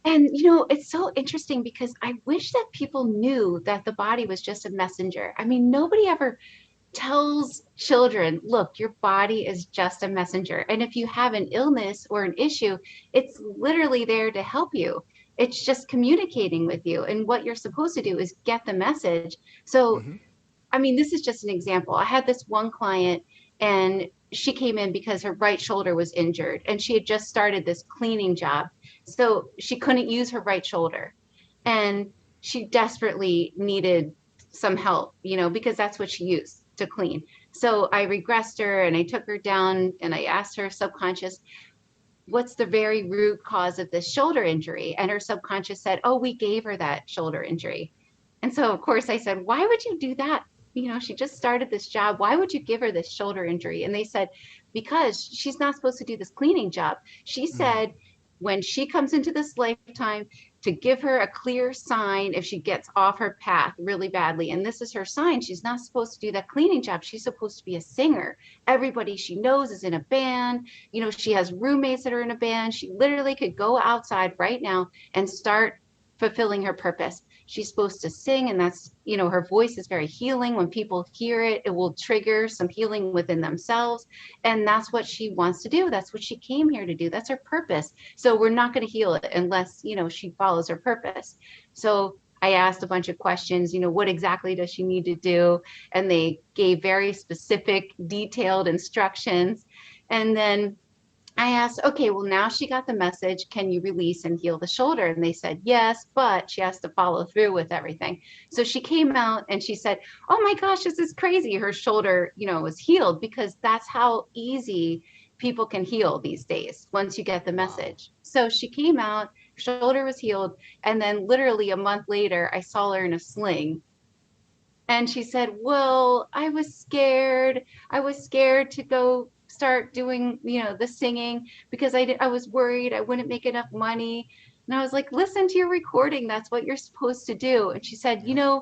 And it's so interesting because I wish that people knew that the body was just a messenger. I mean, nobody ever tells children, look, your body is just a messenger. And if you have an illness or an issue, it's literally there to help you. It's just communicating with you. And what you're supposed to do is get the message. So, Mm-hmm. I mean, this is just an example. I had this one client and she came in because her right shoulder was injured and she had just started this cleaning job. So she couldn't use her right shoulder and she desperately needed some help, because that's what she used to clean. So I regressed her and I took her down and I asked her subconscious, what's the very root cause of this shoulder injury? And her subconscious said, oh, we gave her that shoulder injury. And so, of course, I said, why would you do that? She just started this job. Why would you give her this shoulder injury? And they said, because she's not supposed to do this cleaning job. She said, when she comes into this lifetime, to give her a clear sign if she gets off her path really badly. And this is her sign. She's not supposed to do that cleaning job. She's supposed to be a singer. Everybody she knows is in a band. She has roommates that are in a band. She literally could go outside right now and start fulfilling her purpose. She's supposed to sing, and that's, her voice is very healing. When people hear it, it will trigger some healing within themselves. And that's what she wants to do. That's what she came here to do. That's her purpose. So we're not going to heal it unless, she follows her purpose. So I asked a bunch of questions, what exactly does she need to do? And they gave very specific, detailed instructions. And then I asked, okay, well, now she got the message. Can you release and heal the shoulder? And they said, yes, but she has to follow through with everything. So she came out and she said, oh my gosh, this is crazy. Her shoulder, was healed, because that's how easy people can heal these days once you get the Wow. message. So she came out, shoulder was healed. And then literally a month later, I saw her in a sling. And she said, well, I was scared. I was scared to go start doing, the singing, because I was worried I wouldn't make enough money. And I was like, listen to your recording. That's what you're supposed to do. And she said, Yeah.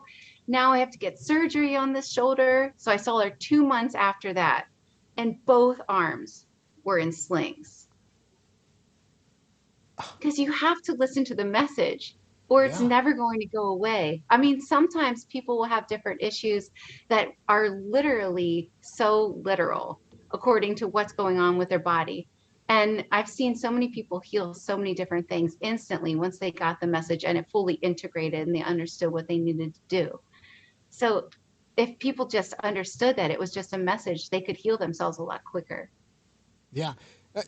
now I have to get surgery on this shoulder. So I saw her 2 months after that, and both arms were in slings, because you have to listen to the message, or it's Yeah. never going to go away. I mean, sometimes people will have different issues that are literally so literal according to what's going on with their body. And I've seen so many people heal so many different things instantly once they got the message and it fully integrated and they understood what they needed to do. So if people just understood that it was just a message, they could heal themselves a lot quicker. Yeah. Uh,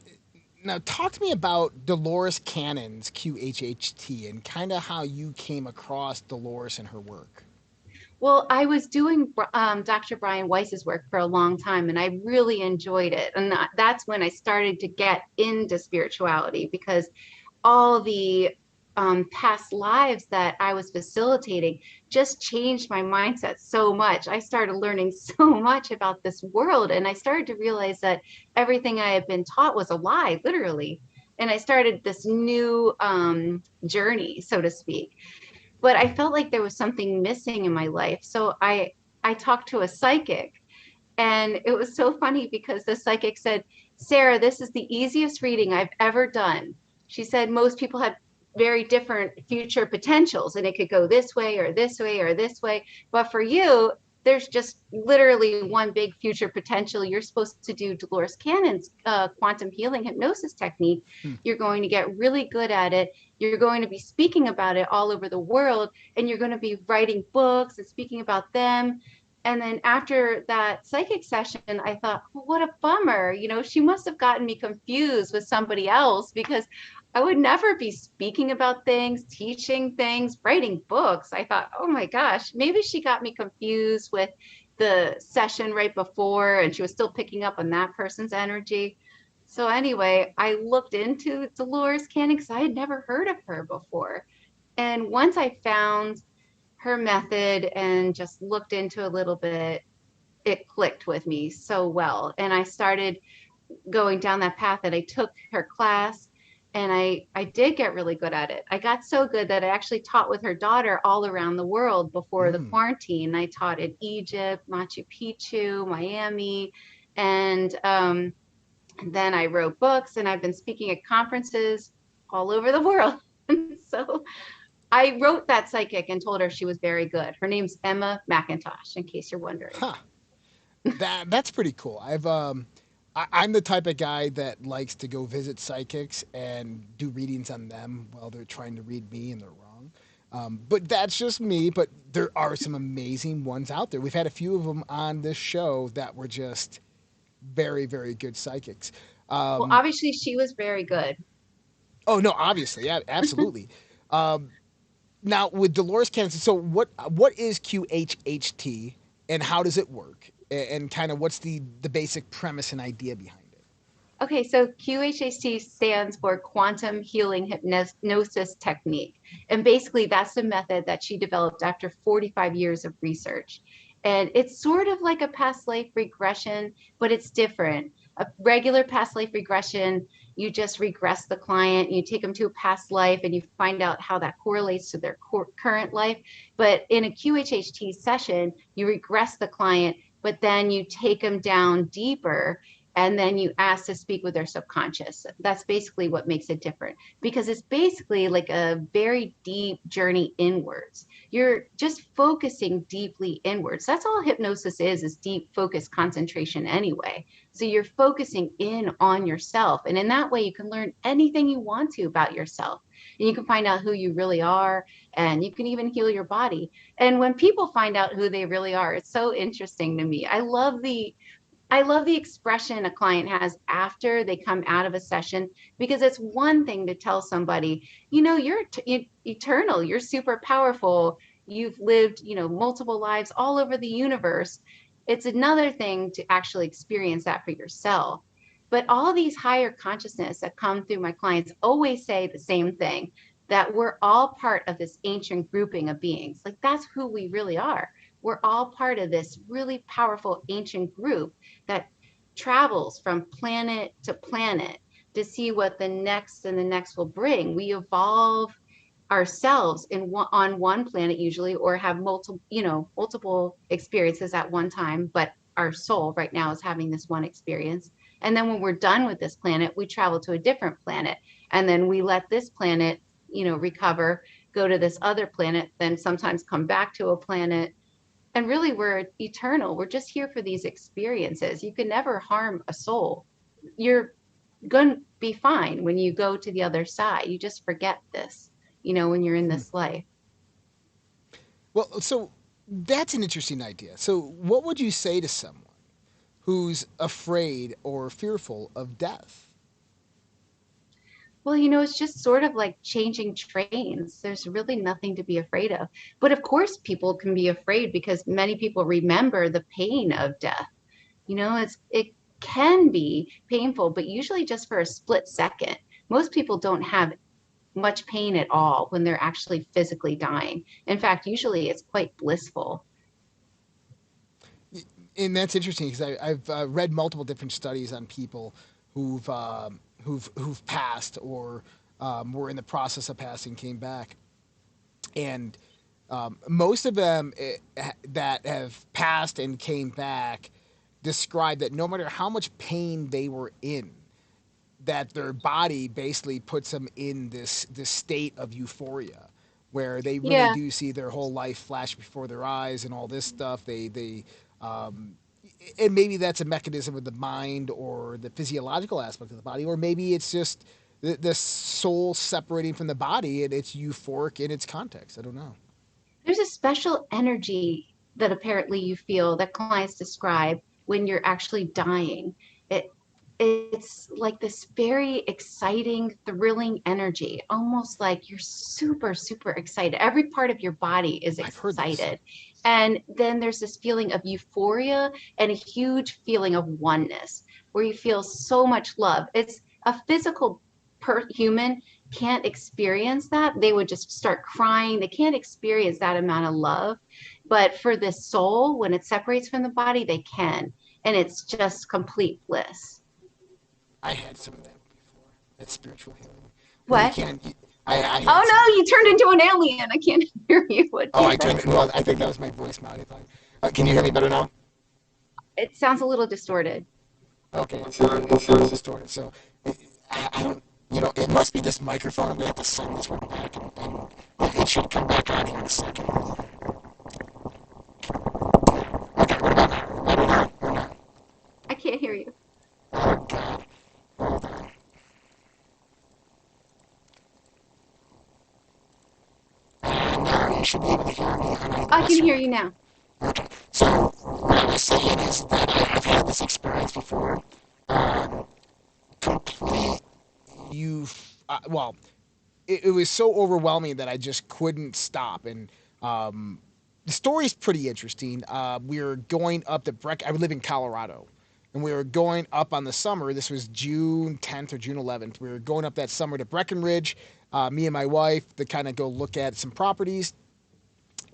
Now, talk to me about Dolores Cannon's QHHT and kind of how you came across Dolores and her work. Well, I was doing Dr. Brian Weiss's work for a long time, and I really enjoyed it. And that's when I started to get into spirituality, because all the past lives that I was facilitating just changed my mindset so much. I started learning so much about this world, and I started to realize that everything I had been taught was a lie, literally. And I started this new journey, so to speak, but I felt like there was something missing in my life. So I talked to a psychic, and it was so funny because the psychic said, Sarah, this is the easiest reading I've ever done. She said most people have very different future potentials, and it could go this way or this way or this way. But for you, there's just literally one big future potential. You're supposed to do Dolores Cannon's quantum healing hypnosis technique. Hmm. You're going to get really good at it. You're going to be speaking about it all over the world, and you're going to be writing books and speaking about them. And then after that psychic session, I thought, well, what a bummer. She must have gotten me confused with somebody else, because I would never be speaking about things, teaching things, writing books. I thought, oh my gosh, maybe she got me confused with the session right before, and she was still picking up on that person's energy. So anyway, I looked into Dolores Cannon because I had never heard of her before. And once I found her method and just looked into a little bit, it clicked with me so well. And I started going down that path, and I took her class, and I did get really good at it. I got so good that I actually taught with her daughter all around the world before the Mm. quarantine. I taught in Egypt, Machu Picchu, Miami, and then I wrote books, and I've been speaking at conferences all over the world. So I wrote that psychic and told her she was very good. Her name's Emma McIntosh, in case you're wondering. Huh. That's pretty cool. I'm the type of guy that likes to go visit psychics and do readings on them while they're trying to read me and they're wrong. But that's just me. But there are some amazing ones out there. We've had a few of them on this show that were just very, very good psychics. Well, Um, obviously, she was very good. oh no, obviously, yeah, absolutely. Um, Now with Dolores Cannon, so what is QHHT and how does it work? And kind of what's the basic premise and idea behind it? Okay, so QHHT stands for Quantum Healing Hypnosis Technique. And basically, that's the method that she developed after 45 years of research. And it's sort of like a past life regression, but it's different. A regular past life regression, you just regress the client, you take them to a past life, and you find out how that correlates to their current life. But in a QHHT session, you regress the client, but then you take them down deeper, and then you ask to speak with their subconscious. That's basically what makes it different, because it's basically like a very deep journey inwards. You're just focusing deeply inwards. That's all hypnosis is deep focus concentration anyway. So you're focusing in on yourself. And in that way, you can learn anything you want to about yourself. And you can find out who you really are, and you can even heal your body. And when people find out who they really are, it's so interesting to me. I love the expression a client has after they come out of a session, because it's one thing to tell somebody, you're eternal, you're super powerful, you've lived, multiple lives all over the universe. It's another thing to actually experience that for yourself. But all these higher consciousness that come through my clients always say the same thing, that we're all part of this ancient grouping of beings. Like, that's who we really are. We're all part of this really powerful ancient group that travels from planet to planet to see what the next and the next will bring. We evolve ourselves on one planet usually, or have multiple experiences at one time, but our soul right now is having this one experience. And then when we're done with this planet, we travel to a different planet, and then we let this planet recover, go to this other planet, then sometimes come back to a planet. And really, we're eternal. We're just here for these experiences. You can never harm a soul. You're going to be fine when you go to the other side. You just forget this, when you're in Hmm. this life. Well, so that's an interesting idea. So, what would you say to someone who's afraid or fearful of death? Well, it's just sort of like changing trains. There's really nothing to be afraid of. But of course, people can be afraid because many people remember the pain of death. It can be painful, but usually just for a split second. Most people don't have much pain at all when they're actually physically dying. In fact, usually it's quite blissful. And that's interesting because I've read multiple different studies on people who've passed or were in the process of passing, came back, and most of them that have passed and came back describe that no matter how much pain they were in, that their body basically puts them in this state of euphoria where they really Yeah. do see their whole life flash before their eyes and all this stuff. Um, and maybe that's a mechanism of the mind or the physiological aspect of the body, or maybe it's just the soul separating from the body and it's euphoric in its context. I don't know. There's a special energy that apparently you feel that clients describe when you're actually dying. It it's like this very exciting, thrilling energy, almost like you're super, super excited. Every part of your body is I've heard this. excited. And then there's this feeling of euphoria and a huge feeling of oneness where you feel so much love. It's a physical human can't experience that. They would just start crying. They can't experience that amount of love. But for the soul, when it separates from the body, they can. And it's just complete bliss. I had some of that before. That's spiritual healing. I mean, you What? can't. I Oh had some. no, you turned into an alien. I can't hear you. What Oh, you I said? turned. Well, I think that was my voice modifying. Can you hear me better now? It sounds a little distorted. Okay, it's distorted. So I don't. It must be this microphone. We have to send this one back, and it should come back on here in a second. Okay, what about now? Better now or not? I can't hear you. Oh God. Hold on. Now you should be able to hear me on either I can this or hear that. you now. Okay. So what I was saying is that I've had this experience before. Um, complete you. Well, it was so overwhelming that I just couldn't stop. And the story's pretty interesting. We were going up the Breck. I would live in Colorado, and we were going up on the summer. This was June 10th or June 11th. We were going up that summer to Breckenridge. Me and my wife to kind of go look at some properties.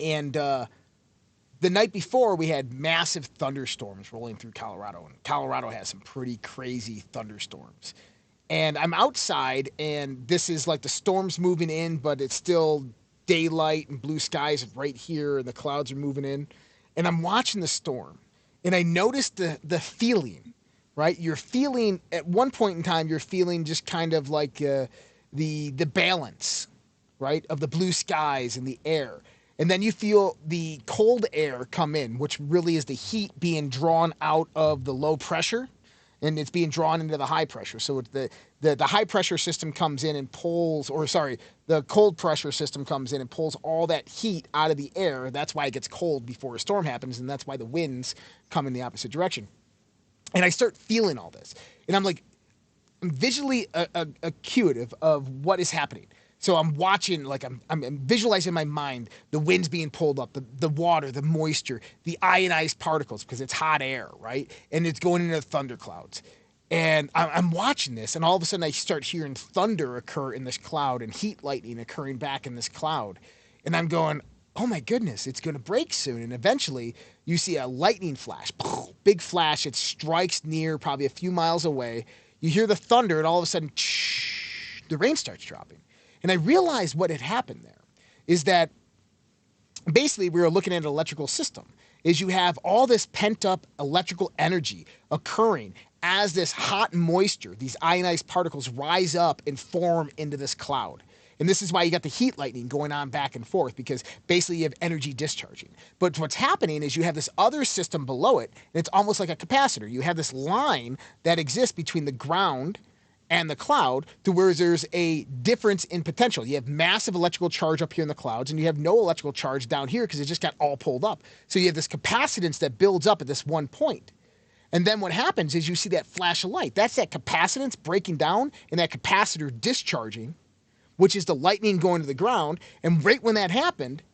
And the night before, we had massive thunderstorms rolling through Colorado, and Colorado has some pretty crazy thunderstorms. And I'm outside, and this is like the storm's moving in, but it's still daylight and blue skies right here, and the clouds are moving in. And I'm watching the storm, and I noticed the feeling right? You're feeling, at one point in time, you're feeling just kind of like the balance, right, of the blue skies and the air. And then you feel the cold air come in, which really is the heat being drawn out of the low pressure, and it's being drawn into the high pressure. So it's the high pressure system comes in and pulls, or sorry, the cold pressure system comes in and pulls all that heat out of the air. That's why it gets cold before a storm happens, and that's why the winds come in the opposite direction. And I start feeling all this, and I'm like, I'm visually acutive of what is happening. So I'm watching, like I'm visualizing in my mind the winds being pulled up, the water, the moisture, the ionized particles, because it's hot air, right? And it's going into the thunderclouds. And I'm watching this, and all of a sudden I start hearing thunder occur in this cloud and heat lightning occurring back in this cloud. And I'm going, oh my goodness, it's going to break soon. And eventually you see a lightning flash, big flash. It strikes near, probably a few miles away. You hear the thunder, and all of a sudden, the rain starts dropping. And I realized what had happened there is that basically we were looking at an electrical system. Is you have all this pent up electrical energy occurring as this hot moisture, these ionized particles rise up and form into this cloud. And this is why you got the heat lightning going on back and forth, because basically you have energy discharging. But what's happening is you have this other system below it, and it's almost like a capacitor. You have this line that exists between the ground and the cloud, to where there's a difference in potential. You have massive electrical charge up here in the clouds, and you have no electrical charge down here because it just got all pulled up. So you have this capacitance that builds up at this one point. And then what happens is you see that flash of light. That's that capacitance breaking down and that capacitor discharging, which is the lightning going to the ground. And right when that happened,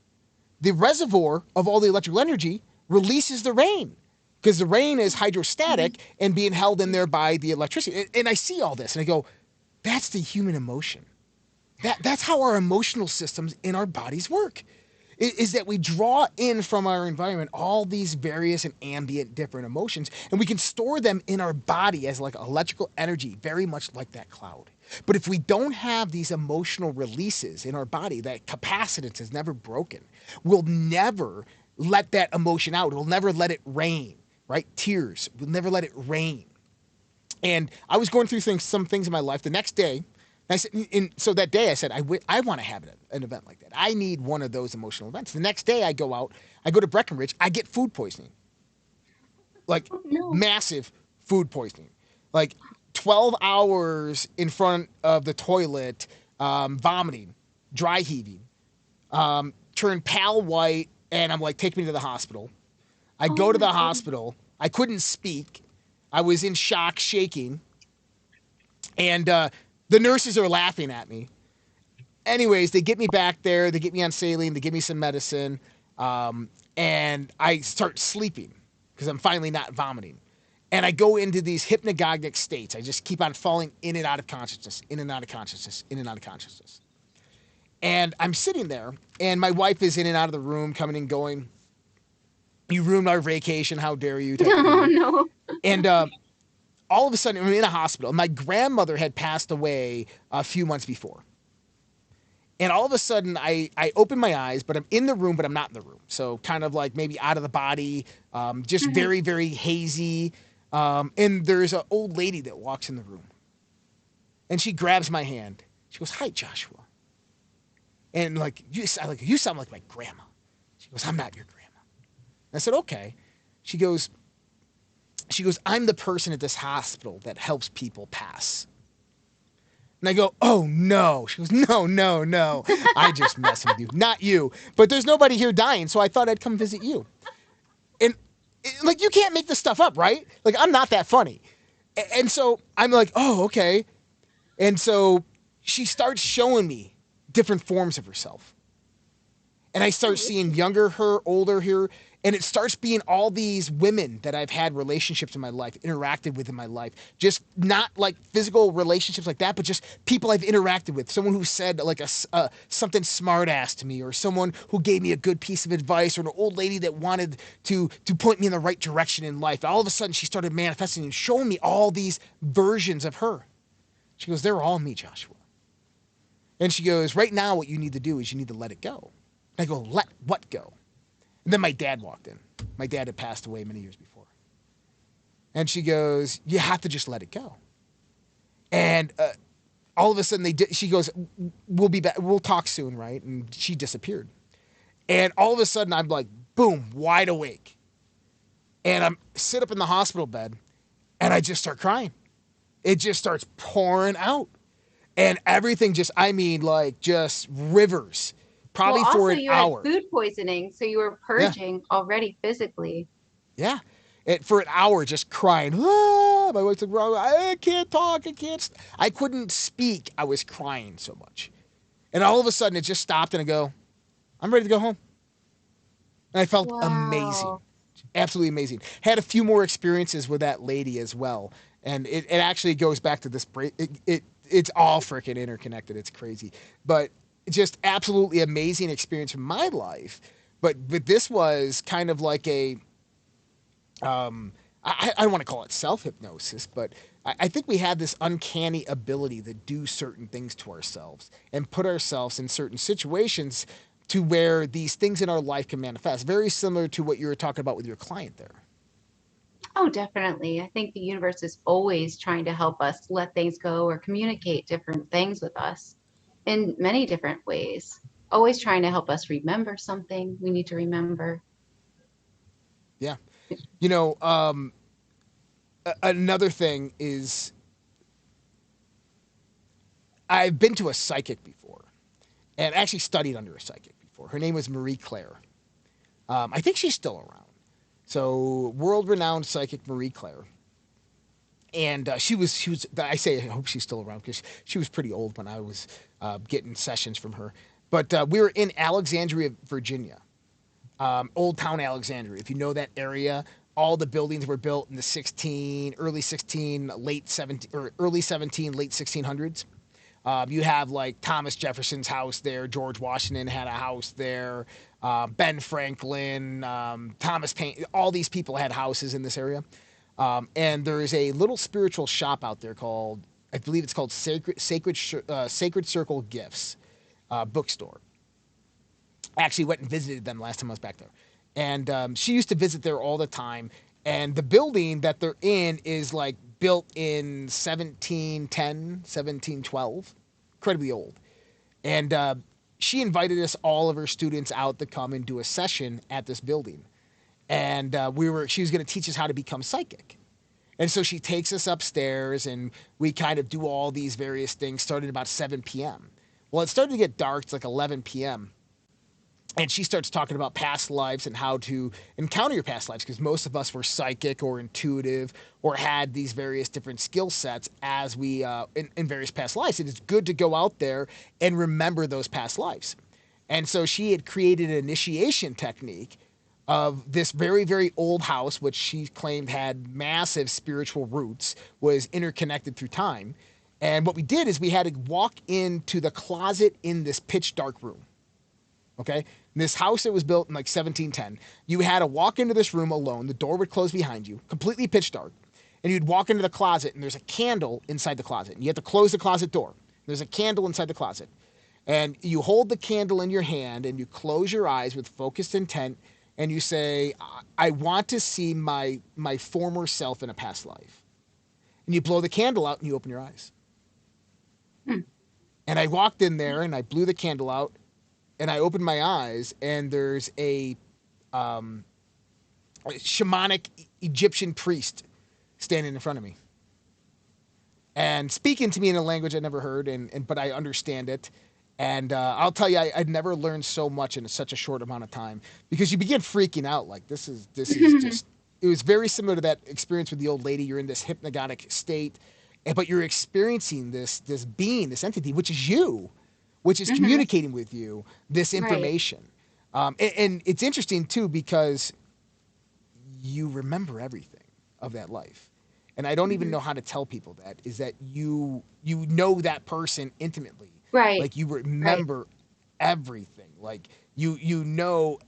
the reservoir of all the electrical energy releases the rain, because the rain is hydrostatic and being held in there by the electricity. And I see all this and I go, that's the human emotion. That's how our emotional systems in our bodies work, is that we draw in from our environment all these various and ambient different emotions, and we can store them in our body as like electrical energy, very much like that cloud. But if we don't have these emotional releases in our body, that capacitance is never broken, we'll never let that emotion out. We'll never let it rain, right? Tears. We'll never let it rain. And I was going through some things in my life. The next day, I said, so that day I said, I want to have an event like that. I need one of those emotional events. The next day I go out, I go to Breckenridge, I get food poisoning. Like massive food poisoning. Like 12 hours in front of the toilet, vomiting, dry heaving, turned pale white, and I'm like, take me to the hospital. I go to the hospital. I couldn't speak. I was in shock, shaking. And the nurses are laughing at me. Anyways, they get me back there. They get me on saline. They give me some medicine. And I start sleeping because I'm finally not vomiting. And I go into these hypnagogic states. I just keep on falling in and out of consciousness, in and out of consciousness, in and out of consciousness. And I'm sitting there, and my wife is in and out of the room, coming and going. You ruined our vacation. How dare you? No. And all of a sudden, I'm in a hospital. My grandmother had passed away a few months before. And all of a sudden, I open my eyes, but I'm in the room, but I'm not in the room. So kind of like maybe out of the body, just very, very hazy. And there's an old lady that walks in the room. And she grabs my hand. She goes, "Hi, Joshua." And like, you sound like my grandma. She goes, "I'm not your grandma." And I said, "Okay." She goes, "I'm the person at this hospital that helps people pass." And I go, "Oh, no." She goes, No. I just messing with you. Not you. But there's nobody here dying, so I thought I'd come visit you. And, like, you can't make this stuff up, right? Like, I'm not that funny. And so I'm like, "Oh, okay." And so she starts showing me different forms of herself. And I start seeing younger her, older her, and it starts being all these women that I've had relationships in my life, interacted with in my life. Just not like physical relationships like that, but just people I've interacted with. Someone who said like something smart ass to me, or someone who gave me a good piece of advice, or an old lady that wanted to point me in the right direction in life. All of a sudden she started manifesting and showing me all these versions of her. She goes, "They're all me, Joshua." And she goes, "Right now what you need to do is you need to let it go." I go, "Let what go?" And then my dad walked in. My dad had passed away many years before. And she goes, you have to just let it go. And all of a sudden she goes, we'll be back. We'll talk soon. Right. And she disappeared. And all of a sudden I'm like, boom, wide awake. And I'm sit up in the hospital bed and I just start crying. It just starts pouring out. And everything just, I mean, like just rivers, Well, probably for also an you had hour. food poisoning, so you were Yeah. purging already physically. Yeah. For an hour, just crying. Ah! My wife's like, I can't talk. I can't. I couldn't speak. I was crying so much. And all of a sudden, it just stopped, and I go, I'm ready to go home. And I felt amazing. Wow. Absolutely amazing. Had a few more experiences with that lady as well. And it actually goes back to this. It's all freaking interconnected. It's crazy. But just absolutely amazing experience from my life. But this was kind of like a I don't want to call it self hypnosis, but I think we have this uncanny ability to do certain things to ourselves and put ourselves in certain situations to where these things in our life can manifest. Very similar to what you were talking about with your client there. Oh, definitely. I think the universe is always trying to help us let things go or communicate different things with us in many different ways. Always trying to help us remember something we need to remember. Yeah. You know, another thing is I've been to a psychic before and actually studied under a psychic before. Her name was Marie Claire. I think she's still around. So, world renowned psychic Marie Claire. And she was. I say I hope she's still around because she was pretty old when I was getting sessions from her. But we were in Alexandria, Virginia, Old Town Alexandria. If you know that area, all the buildings were built in the early 16, late 17, or early 17, late 1600s. You have like Thomas Jefferson's house there. George Washington had a house there. Ben Franklin, Thomas Paine. All these people had houses in this area. And there is a little spiritual shop out there called, I believe it's called Sacred Circle Gifts bookstore. I actually went and visited them last time I was back there. And she used to visit there all the time. And the building that they're in is like built in 1710, 1712, incredibly old. And she invited us, all of her students, out to come and do a session at this building. And she was going to teach us how to become psychic. And so she takes us upstairs and we kind of do all these various things starting about 7 p.m. Well, it started to get dark. It's like 11 p.m. And she starts talking about past lives and how to encounter your past lives because most of us were psychic or intuitive or had these various different skill sets as we in various past lives. And it's good to go out there and remember those past lives. And so she had created an initiation technique of this very, very old house, which she claimed had massive spiritual roots, was interconnected through time. And what we did is we had to walk into the closet in this pitch dark room. Okay? In this house that was built in like 1710, you had to walk into this room alone. The door would close behind you, completely pitch dark. And you'd walk into the closet, and there's a candle inside the closet. And you have to close the closet door. There's a candle inside the closet. And you hold the candle in your hand, and you close your eyes with focused intent, and you say, I want to see my former self in a past life. And you blow the candle out, and you open your eyes. Hmm. And I walked in there, and I blew the candle out, and I opened my eyes, and there's a shamanic Egyptian priest standing in front of me and speaking to me in a language I never heard, but I understand it. And I'll tell you, I'd never learned so much in such a short amount of time because you begin freaking out. Like this is just. It was very similar to that experience with the old lady. You're in this hypnagogic state, but you're experiencing this being, this entity, which is you, which is Hmm. communicating with you this Right. information. And it's interesting too because you remember everything of that life. And I don't even Hmm. know how to tell people that is that you know that person intimately. Right. Like you Right. remember everything. Like you know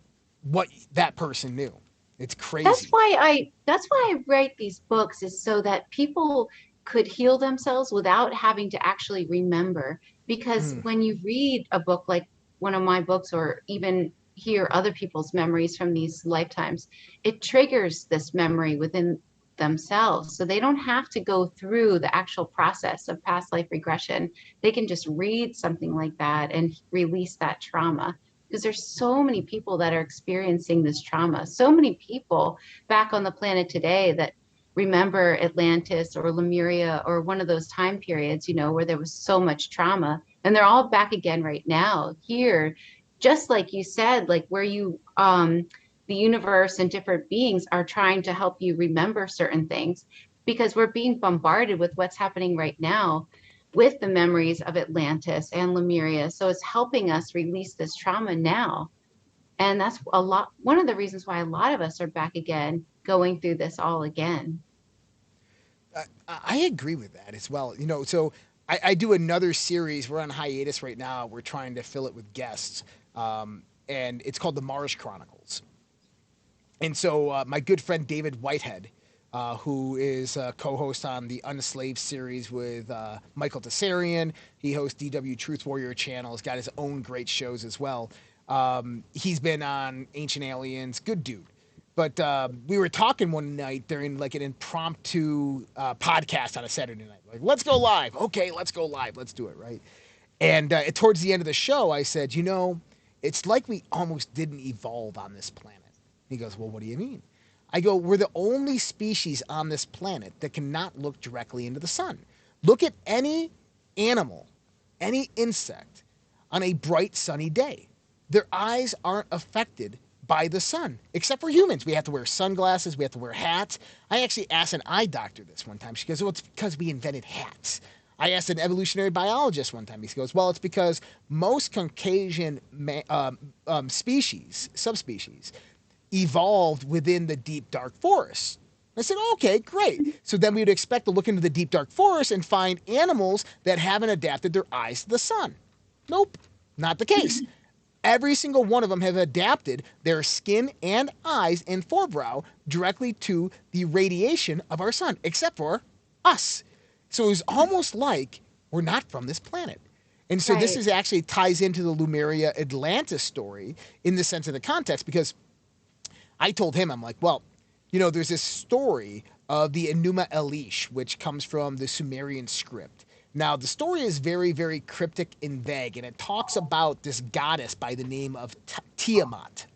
what that person knew. It's crazy. That's why I write these books, is so that people could heal themselves without having to actually remember. Because Mm, when you read a book like one of my books, or even hear other people's memories from these lifetimes, it triggers this memory within themselves. So they don't have to go through the actual process of past life regression. They can just read something like that and release that trauma. Because there's so many people that are experiencing this trauma, so many people back on the planet today that remember Atlantis or Lemuria or one of those time periods, you know, where there was so much trauma. And they're all back again right now here, just like you said, like where you the universe and different beings are trying to help you remember certain things, because we're being bombarded with what's happening right now with the memories of Atlantis and Lemuria. So it's helping us release this trauma now. And that's one of the reasons why a lot of us are back again, going through this all again. I agree with that as well. You know, so I do another series. We're on hiatus right now. We're trying to fill it with guests, and it's called the Mars Chronicles. And so my good friend David Whitehead, who is a co-host on the Unslaved series with Michael Tessarian, he hosts DW Truth Warrior channel. He's got his own great shows as well. He's been on Ancient Aliens. Good dude. But we were talking one night during like an impromptu podcast on a Saturday night. Like, let's go live. Okay, let's go live. Let's do it, right? And towards the end of the show, I said, you know, it's like we almost didn't evolve on this planet. He goes, well, what do you mean? I go, we're the only species on this planet that cannot look directly into the sun. Look at any animal, any insect on a bright sunny day. Their eyes aren't affected by the sun, except for humans. We have to wear sunglasses. We have to wear hats. I actually asked an eye doctor this one time. She goes, well, it's because we invented hats. I asked an evolutionary biologist one time. He goes, well, it's because most Caucasian subspecies, evolved within the deep, dark forest. I said, okay, great. So then we would expect to look into the deep, dark forest and find animals that haven't adapted their eyes to the sun. Nope, not the case. Every single one of them have adapted their skin and eyes and forebrow directly to the radiation of our sun, except for us. So it was almost like we're not from this planet. And so this is actually ties into the Lemuria Atlantis story in the sense of the context, because I told him, I'm like, well, you know, there's this story of the Enuma Elish, which comes from the Sumerian script. Now, the story is very, very cryptic and vague, and it talks about this goddess by the name of Tiamat,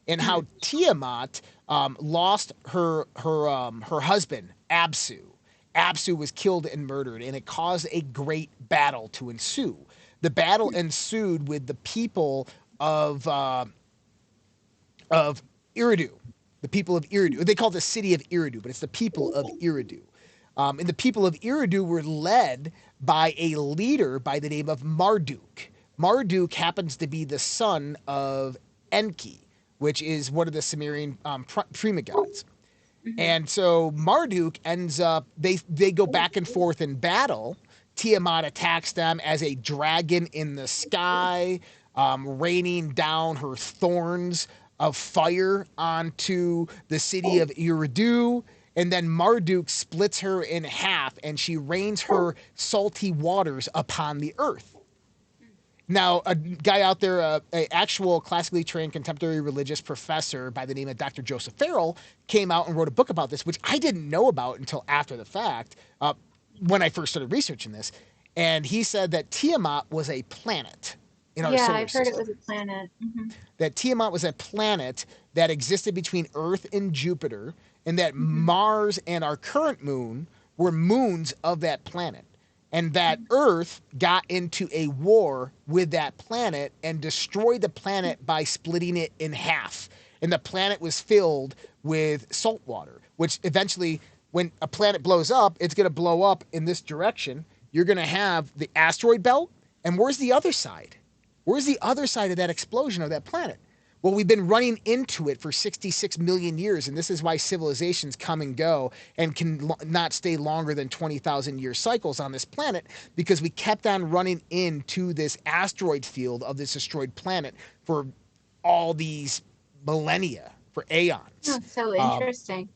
and how Tiamat lost her husband, Absu. Absu was killed and murdered, and it caused a great battle to ensue. The battle ensued with the people of Eridu, the people of Eridu. They call it the city of Eridu, but it's the people of Eridu. And the people of Eridu were led by a leader by the name of Marduk. Marduk happens to be the son of Enki, which is one of the Sumerian prima gods. And so Marduk ends up, they go back and forth in battle. Tiamat attacks them as a dragon in the sky, raining down her thorns of fire onto the city of Eridu. And then Marduk splits her in half, and she rains her salty waters upon the earth. Now, a guy out there, an actual classically trained contemporary religious professor by the name of Dr. Joseph Farrell, came out and wrote a book about this, which I didn't know about until after the fact, when I first started researching this. And he said that Tiamat was a planet in our solar system. Yeah, I've heard it was a planet. Mm-hmm. That Tiamat was a planet that existed between Earth and Jupiter, and that Mars and our current moon were moons of that planet. And that Earth got into a war with that planet and destroyed the planet by splitting it in half. And the planet was filled with salt water, which eventually, when a planet blows up, it's going to blow up in this direction. You're going to have the asteroid belt. And where's the other side? Where's the other side of that explosion of that planet? Well, we've been running into it for 66 million years, and this is why civilizations come and go and can not stay longer than 20,000 year cycles on this planet, because we kept on running into this asteroid field of this destroyed planet for all these millennia, for aeons. That's so interesting.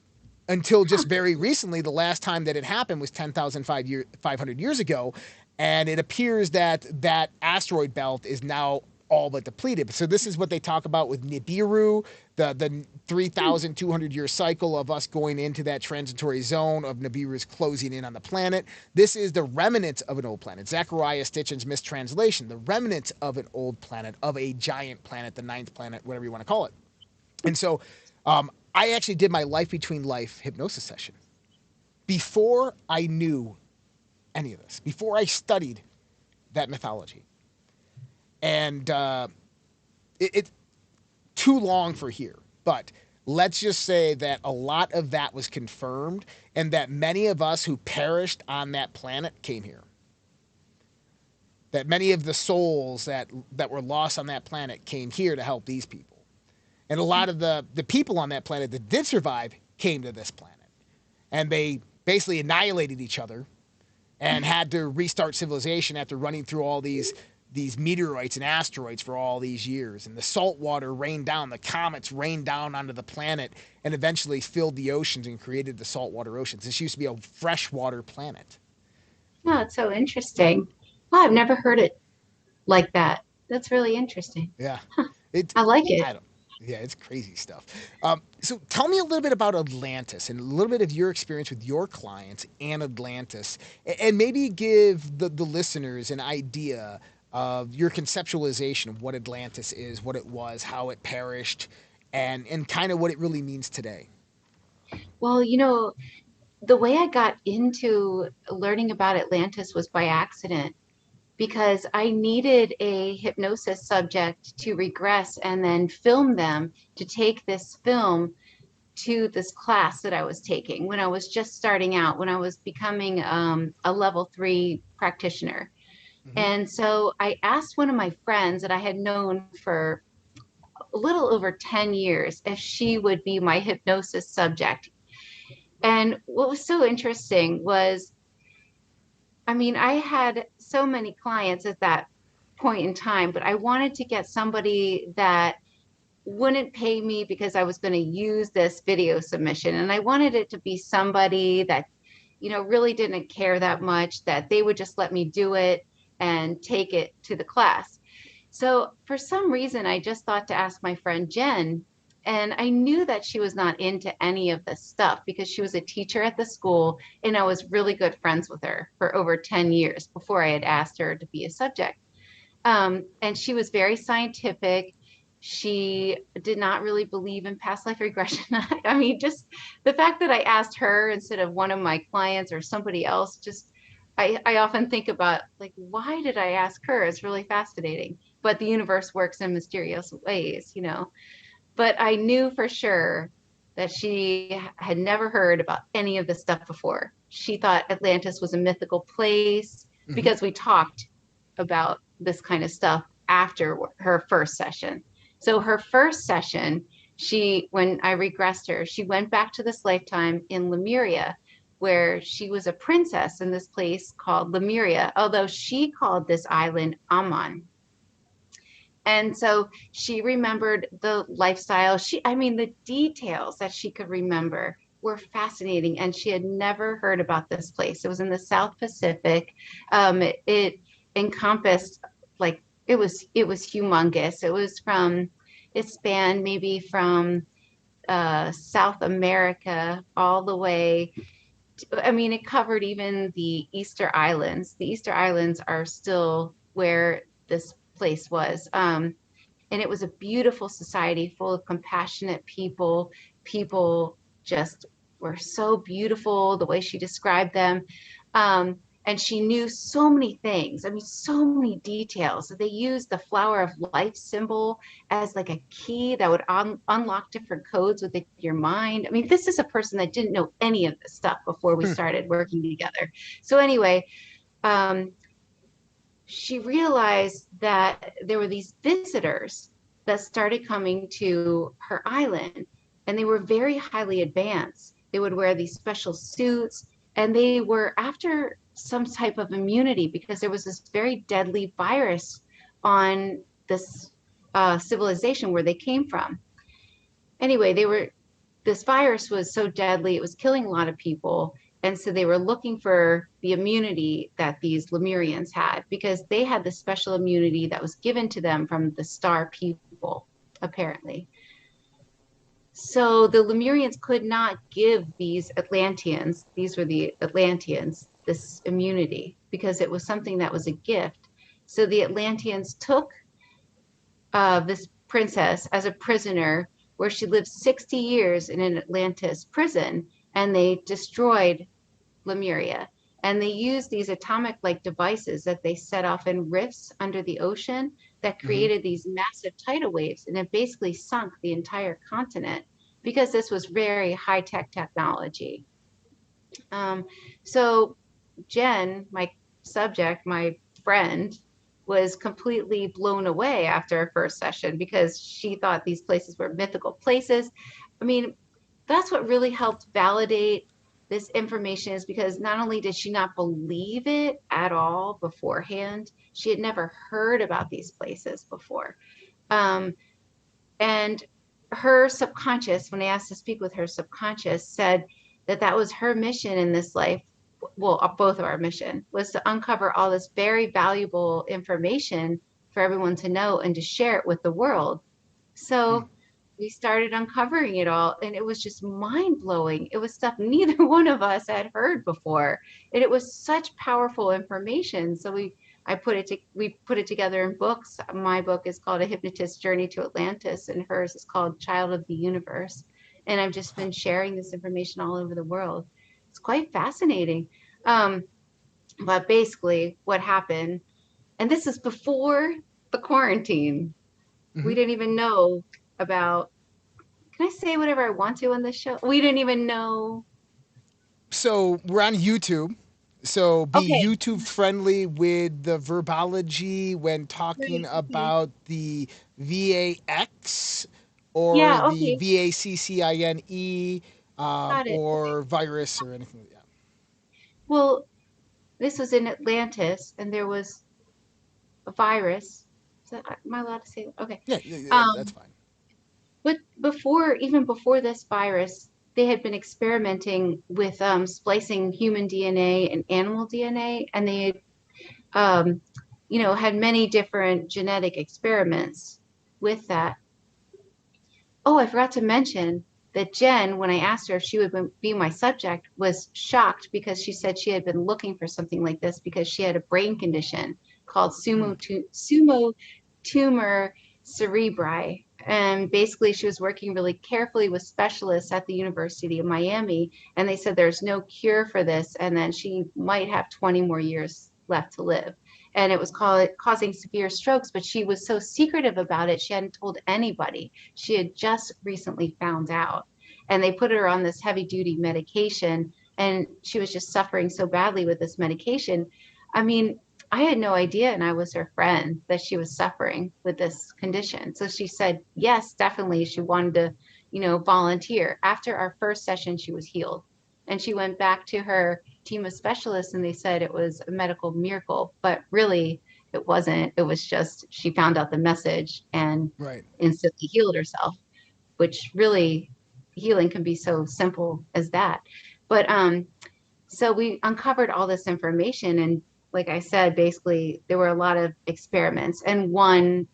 Until just very recently, the last time that it happened was 10,500 years ago, and it appears that that asteroid belt is now all but depleted. So this is what they talk about with Nibiru, the 3,200 year cycle of us going into that transitory zone of Nibiru's closing in on the planet. This is the remnants of an old planet. Zechariah Stitchen's mistranslation, the remnants of an old planet, of a giant planet, the ninth planet, whatever you want to call it. And so I actually did my life between life hypnosis session before I knew any of this, before I studied that mythology. And it's too long for here, but let's just say that a lot of that was confirmed, and that many of us who perished on that planet came here. That many of the souls that were lost on that planet came here to help these people. And a lot of the people on that planet that did survive came to this planet. And they basically annihilated each other and had to restart civilization after running through all these meteorites and asteroids for all these years. And the salt water rained down, the comets rained down onto the planet and eventually filled the oceans and created the saltwater oceans. This used to be a freshwater planet. Oh, it's so interesting. Oh, I've never heard it like that. That's really interesting. Yeah. I like it. Yeah, it's crazy stuff. So tell me a little bit about Atlantis and a little bit of your experience with your clients and Atlantis, and maybe give the listeners an idea of your conceptualization of what Atlantis is, what it was, how it perished, and kind of what it really means today. Well, you know, the way I got into learning about Atlantis was by accident, because I needed a hypnosis subject to regress and then film them to take this film to this class that I was taking when I was just starting out, when I was becoming a level 3 practitioner. Mm-hmm. And so I asked one of my friends that I had known for a little over 10 years if she would be my hypnosis subject. And what was so interesting was, I mean, I had so many clients at that point in time, but I wanted to get somebody that wouldn't pay me because I was going to use this video submission. And I wanted it to be somebody that, you know, really didn't care that much, that they would just let me do it and take it to the class. So for some reason, I just thought to ask my friend Jen, and I knew that she was not into any of this stuff because she was a teacher at the school, and I was really good friends with her for over 10 years before I had asked her to be a subject. And she was very scientific. She did not really believe in past life regression. I mean, just the fact that I asked her instead of one of my clients or somebody else, just I often think about, like, why did I ask her? It's really fascinating. But the universe works in mysterious ways, you know. But I knew for sure that she had never heard about any of this stuff before. She thought Atlantis was a mythical place because we talked about this kind of stuff after her first session. So her first session, when I regressed her, she went back to this lifetime in Lemuria, where she was a princess in this place called Lemuria, although she called this island Aman. And so she remembered the lifestyle. The details that she could remember were fascinating. And she had never heard about this place. It was in the South Pacific. It encompassed, like, it was humongous. It spanned maybe from South America all the way. It covered even the Easter Islands. The Easter Islands are still where this place was. And it was a beautiful society full of compassionate people. People just were so beautiful, the way she described them. And she knew so many things. So many details. They used the flower of life symbol as like a key that would unlock different codes within your mind. This is a person that didn't know any of this stuff before we started working together. So anyway, she realized that there were these visitors that started coming to her island, and they were very highly advanced. They would wear these special suits, and they were after some type of immunity because there was this very deadly virus on this civilization where they came from. Anyway, this virus was so deadly, it was killing a lot of people. And so they were looking for the immunity that these Lemurians had, because they had this special immunity that was given to them from the star people, apparently. So the Lemurians could not give these Atlanteans, these were the Atlanteans, this immunity, because it was something that was a gift. So the Atlanteans took this princess as a prisoner, where she lived 60 years in an Atlantis prison, and they destroyed Lemuria. And they used these atomic-like devices that they set off in rifts under the ocean that created these massive tidal waves, and it basically sunk the entire continent, because this was very high-tech technology. So Jen, my subject, my friend, was completely blown away after our first session, because she thought these places were mythical places. I mean, that's what really helped validate this information, is because not only did she not believe it at all beforehand, she had never heard about these places before. And her subconscious, when I asked to speak with her subconscious, said that that was her mission in this life. Well, both of our mission was to uncover all this very valuable information for everyone to know and to share it with the world. So we started uncovering it all, and it was just mind blowing. It was stuff neither one of us had heard before, and it was such powerful information. So we put it together in books. My book is called A Hypnotist's Journey to Atlantis, and hers is called Child of the Universe. And I've just been sharing this information all over the world. It's quite fascinating. But basically, what happened, and this is before the quarantine. We didn't even know about, can I say whatever I want to on this show? We didn't even know. So we're on YouTube. So be Okay. YouTube friendly with the verbology when talking Right, okay. about the VAX or Yeah, the okay. VACCINE Got it. Okay. or virus or anything like that. Well, this was in Atlantis, and there was a virus. Is that, am I allowed to say that? Okay. Yeah, yeah, yeah, that's Um, fine. but before, even before this virus, they had been experimenting with splicing human DNA and animal DNA, and they had, um, had many different genetic experiments with that. Oh, I forgot to mention that Jen, when I asked her if she would be my subject, was shocked, because she said she had been looking for something like this because she had a brain condition called sumo tumor cerebri. And basically, she was working really carefully with specialists at the University of Miami, and they said there's no cure for this, and then she might have 20 more years left to live. And it was causing severe strokes, but she was so secretive about it, she hadn't told anybody. She had just recently found out. And they put her on this heavy duty medication, and she was just suffering so badly with this medication. I mean, I had no idea, and I was her friend, that she was suffering with this condition. So she said, yes, definitely. She wanted to, volunteer. After our first session, she was healed. And she went back to her team of specialists, and they said it was a medical miracle, but really it wasn't. It was just she found out the message and Right. instantly healed herself, which really, healing can be so simple as that. But so we uncovered all this information, and like I said, basically there were a lot of experiments, and one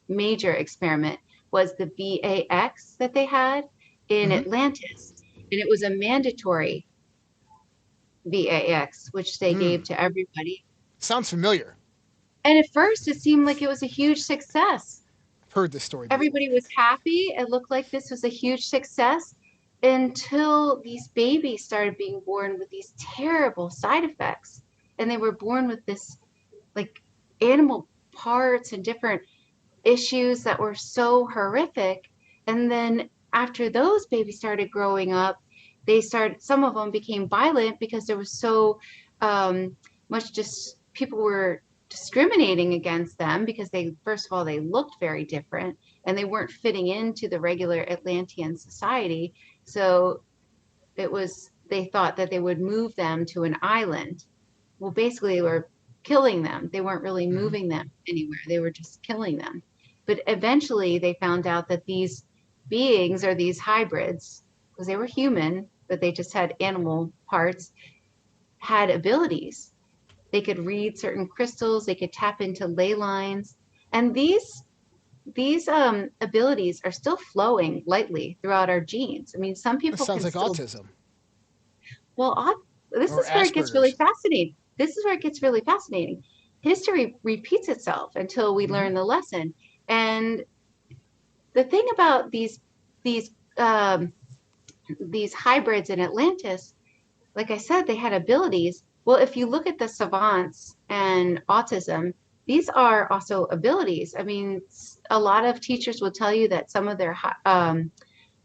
major experiment was the VAX that they had in Mm-hmm. Atlantis, and it was a mandatory VAX, which they gave to everybody. Sounds familiar. And at first, it seemed like it was a huge success. I've heard this story before. Everybody was happy. It looked like this was a huge success, until these babies started being born with these terrible side effects. And they were born with this, like, animal parts and different issues that were so horrific. And then after those babies started growing up, some of them became violent, because there was so much, just people were discriminating against them, because they, first of all, they looked very different, and they weren't fitting into the regular Atlantean society. So they thought that they would move them to an island. Well, basically they were killing them. They weren't really moving them anywhere. They were just killing them. But eventually they found out that these beings, or these hybrids, because they were human, but they just had animal parts, had abilities. They could read certain crystals, they could tap into ley lines, and these abilities are still flowing lightly throughout our genes. I mean, some That people sounds can like still, autism well, this or is where it gets really Asperger's. fascinating. This is where it gets really fascinating. History repeats itself until we Mm-hmm. learn the lesson. And the thing about these um, these hybrids in Atlantis, like I said, they had abilities. Well, if you look at the savants and autism, these are also abilities. I mean, a lot of teachers will tell you that some of their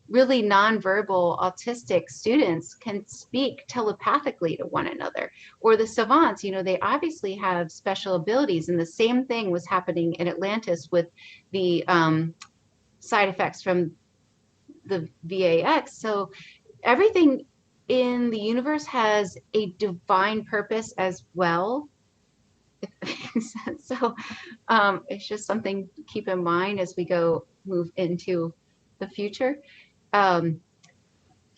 really nonverbal autistic students can speak telepathically to one another. Or the savants, they obviously have special abilities. And the same thing was happening in Atlantis with the side effects from the VAX. So everything in the universe has a divine purpose as well. So it's just something to keep in mind as we move into the future. Um,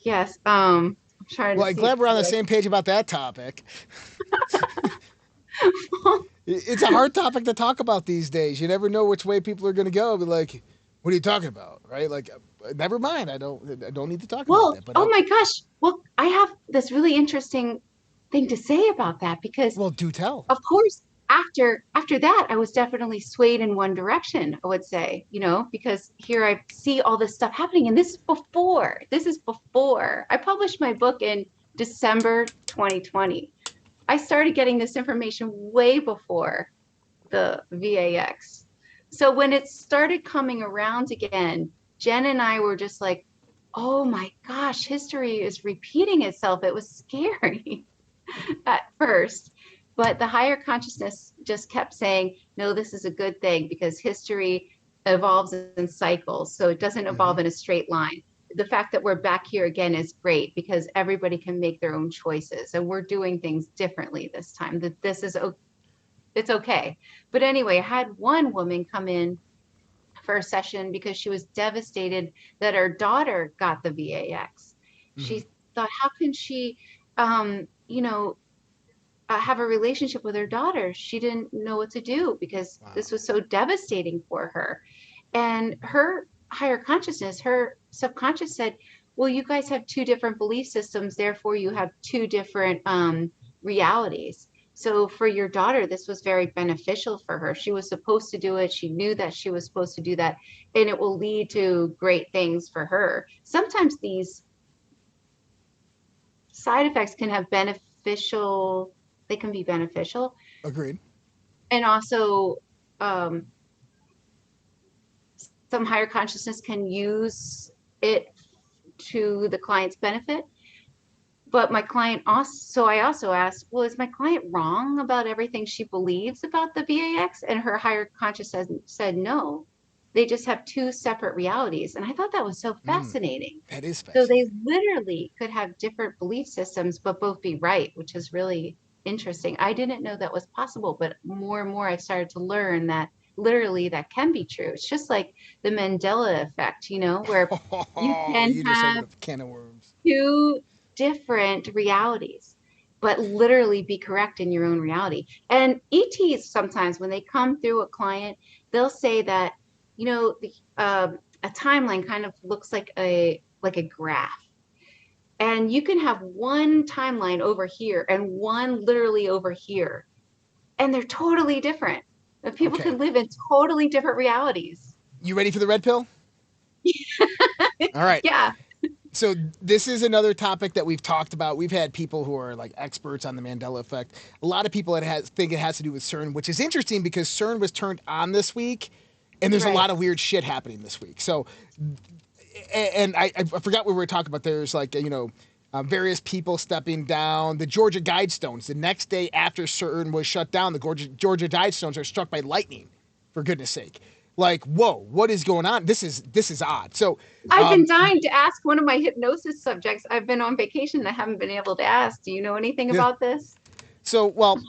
yes. I'm trying to Well, I'm see. glad we're on the same page about that topic. It's a hard topic to talk about these days. You never know which way people are going to go. But like, what are you talking about, right? Like, never mind. I don't need to talk about Well, that. But oh my gosh. Well, I have this really interesting thing to say about that because, well, do tell. of course, after that, I was definitely swayed in one direction, I would say, because here I see all this stuff happening. And this is before I published my book in December 2020. I started getting this information way before the VAX. So when it started coming around again, Jen and I were just like, oh my gosh, history is repeating itself. It was scary at first. But the higher consciousness just kept saying, no, this is a good thing because history evolves in cycles. So it doesn't Mm-hmm. evolve in a straight line. The fact that we're back here again is great because everybody can make their own choices and we're doing things differently this time. That this is it's okay. But anyway, I had one woman come in for a session because she was devastated that her daughter got the VAX. Mm-hmm. She thought, how can she, um, you know, have a relationship with her daughter? She didn't know what to do because Wow. this was so devastating for her. And her higher consciousness, her subconscious said, well, you guys have two different belief systems, therefore you have two different realities. So for your daughter, this was very beneficial for her. She was supposed to do it. She knew that she was supposed to do that, and it will lead to great things for her. Sometimes these side effects can have beneficial, they can be beneficial, Agreed. and also um, some higher consciousness can use it to the client's benefit. But my client also, so I also asked, well, is my client wrong about everything she believes about the VAX? And her higher consciousness said no. They just have two separate realities. And I thought that was so Mm, fascinating. that is So they fascinating. literally could have different belief systems, but both be right, which is really interesting. I didn't know that was possible, but more and more I started to learn that literally that can be true. It's just like the Mandela effect, where you Oh, can you just opened have up a can of worms. two different realities, but literally be correct in your own reality. And ETs sometimes, when they come through a client, they'll say that, a timeline kind of looks like a graph, and you can have one timeline over here and one literally over here, and they're totally different. And people Okay, can live in totally different realities. you ready for the red pill? All right. Yeah. So this is another topic that we've talked about. We've had people who are like experts on the Mandela effect. A lot of people think it has to do with CERN, which is interesting because CERN was turned on this week, and there's a Right. lot of weird shit happening this week. So, and I forgot what we were talking about. There's like various people stepping down. The Georgia Guidestones. The next day after CERN was shut down, the Georgia Guidestones are struck by lightning. For goodness sake. Like, whoa, what is going on? This is odd. So, I've been um, dying to ask one of my hypnosis subjects. I've been on vacation and I haven't been able to ask. Do you know anything yeah, about this? So, well,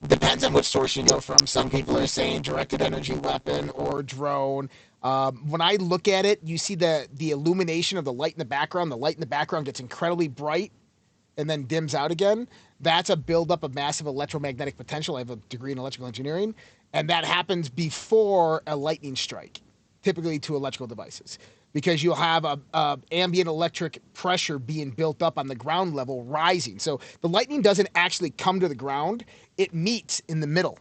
depends on which source you go from. Some people are saying directed energy weapon or drone. When I look at it, you see the illumination of the light in the background. The light in the background gets incredibly bright, and then dims out again, that's a buildup of massive electromagnetic potential. I have a degree in electrical engineering, and that happens before a lightning strike, typically to electrical devices, because you'll have a ambient electric pressure being built up on the ground level rising. So the lightning doesn't actually come to the ground, it meets in the middle.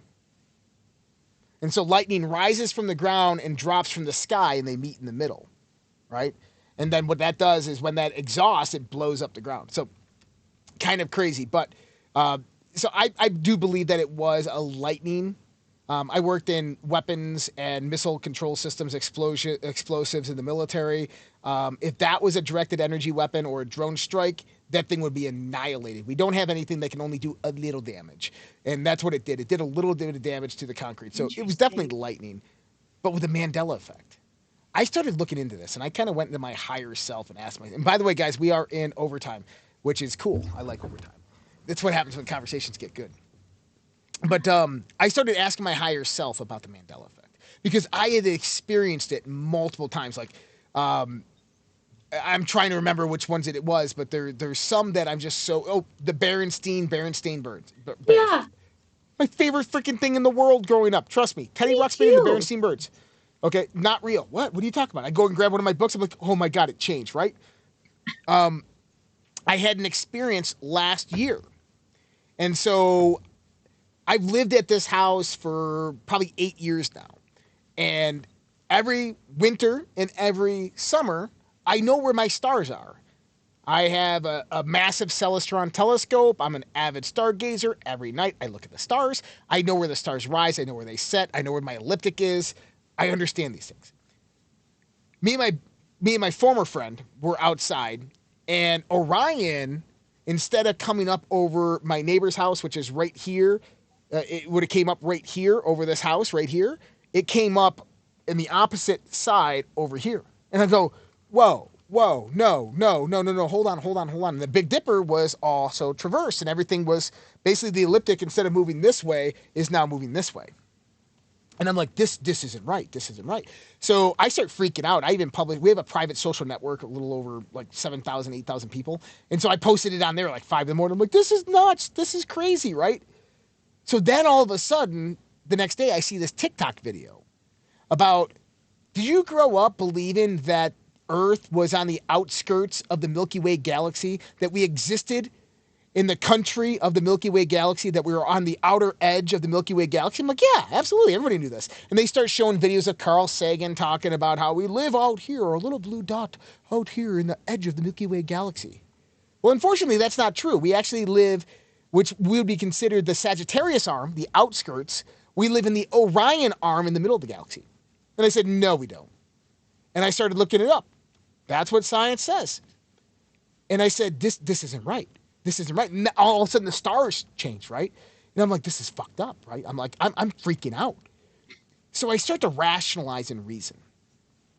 And so lightning rises from the ground and drops from the sky, and they meet in the middle, right? And then what that does is when that exhausts, it blows up the ground. So kind of crazy, but so I do believe that it was a lightning. I worked in weapons and missile control systems, explosives in the military. If that was a directed energy weapon or a drone strike, that thing would be annihilated. We don't have anything that can only do a little damage. And that's what it did. It did a little bit of damage to the concrete. So it was definitely lightning, but with the Mandela effect. I started looking into this, and I kind of went into my higher self and asked myself, and by the way, guys, we are in overtime, which is cool. I like overtime. That's what happens when conversations get good. But I started asking my higher self about the Mandela effect because I had experienced it multiple times. Like, I'm trying to remember which ones it was, but there's some that I'm just so... Oh, the Berenstain birds. Yeah. My favorite freaking thing in the world growing up. Trust me. Teddy Ruxpin and the Berenstain birds. Okay, not real. What are you talking about? I go and grab one of my books. I'm like, oh my God, it changed, right? I had an experience last year. And so I've lived at this house for probably 8 years now. And every winter and every summer, I know where my stars are. I have a massive Celestron telescope. I'm an avid stargazer. Every night I look at the stars. I know where the stars rise. I know where they set. I know where my ecliptic is. I understand these things. Me and my former friend were outside, and Orion, instead of coming up over my neighbor's house, which is right here, it would have came up right here over this house right here. It came up in the opposite side over here. And I go, whoa, no, hold on. And the Big Dipper was also traversed, and everything was basically the ecliptic, instead of moving this way, is now moving this way. And I'm like, this isn't right. This isn't right. So I start freaking out. We have a private social network, a little over like 7,000, 8,000 people. And so I posted it on there like 5 in the morning. I'm like, this is nuts. This is crazy, right? So then all of a sudden, the next day I see this TikTok video about, did you grow up believing that Earth was on the outskirts of the Milky Way galaxy, that we existed in the country of the Milky Way galaxy, that we were on the outer edge of the Milky Way galaxy? I'm like, yeah, absolutely. Everybody knew this. And they start showing videos of Carl Sagan talking about how we live out here, a little blue dot out here in the edge of the Milky Way galaxy. Well, unfortunately, that's not true. We actually live, which would be considered the Sagittarius arm, the outskirts. We live in the Orion arm in the middle of the galaxy. And I said, no, we don't. And I started looking it up. That's what science says. And I said, this isn't right. This isn't right. And all of a sudden the stars change, right? And I'm like, this is fucked up, right? I'm like, I'm freaking out. So I start to rationalize and reason.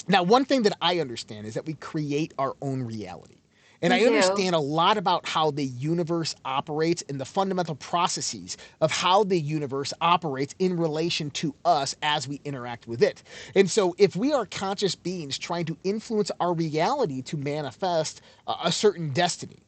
Now, one thing that I understand is that we create our own reality. And I understand a lot about how the universe operates and the fundamental processes of how the universe operates in relation to us as we interact with it. And so if we are conscious beings trying to influence our reality to manifest a certain destiny,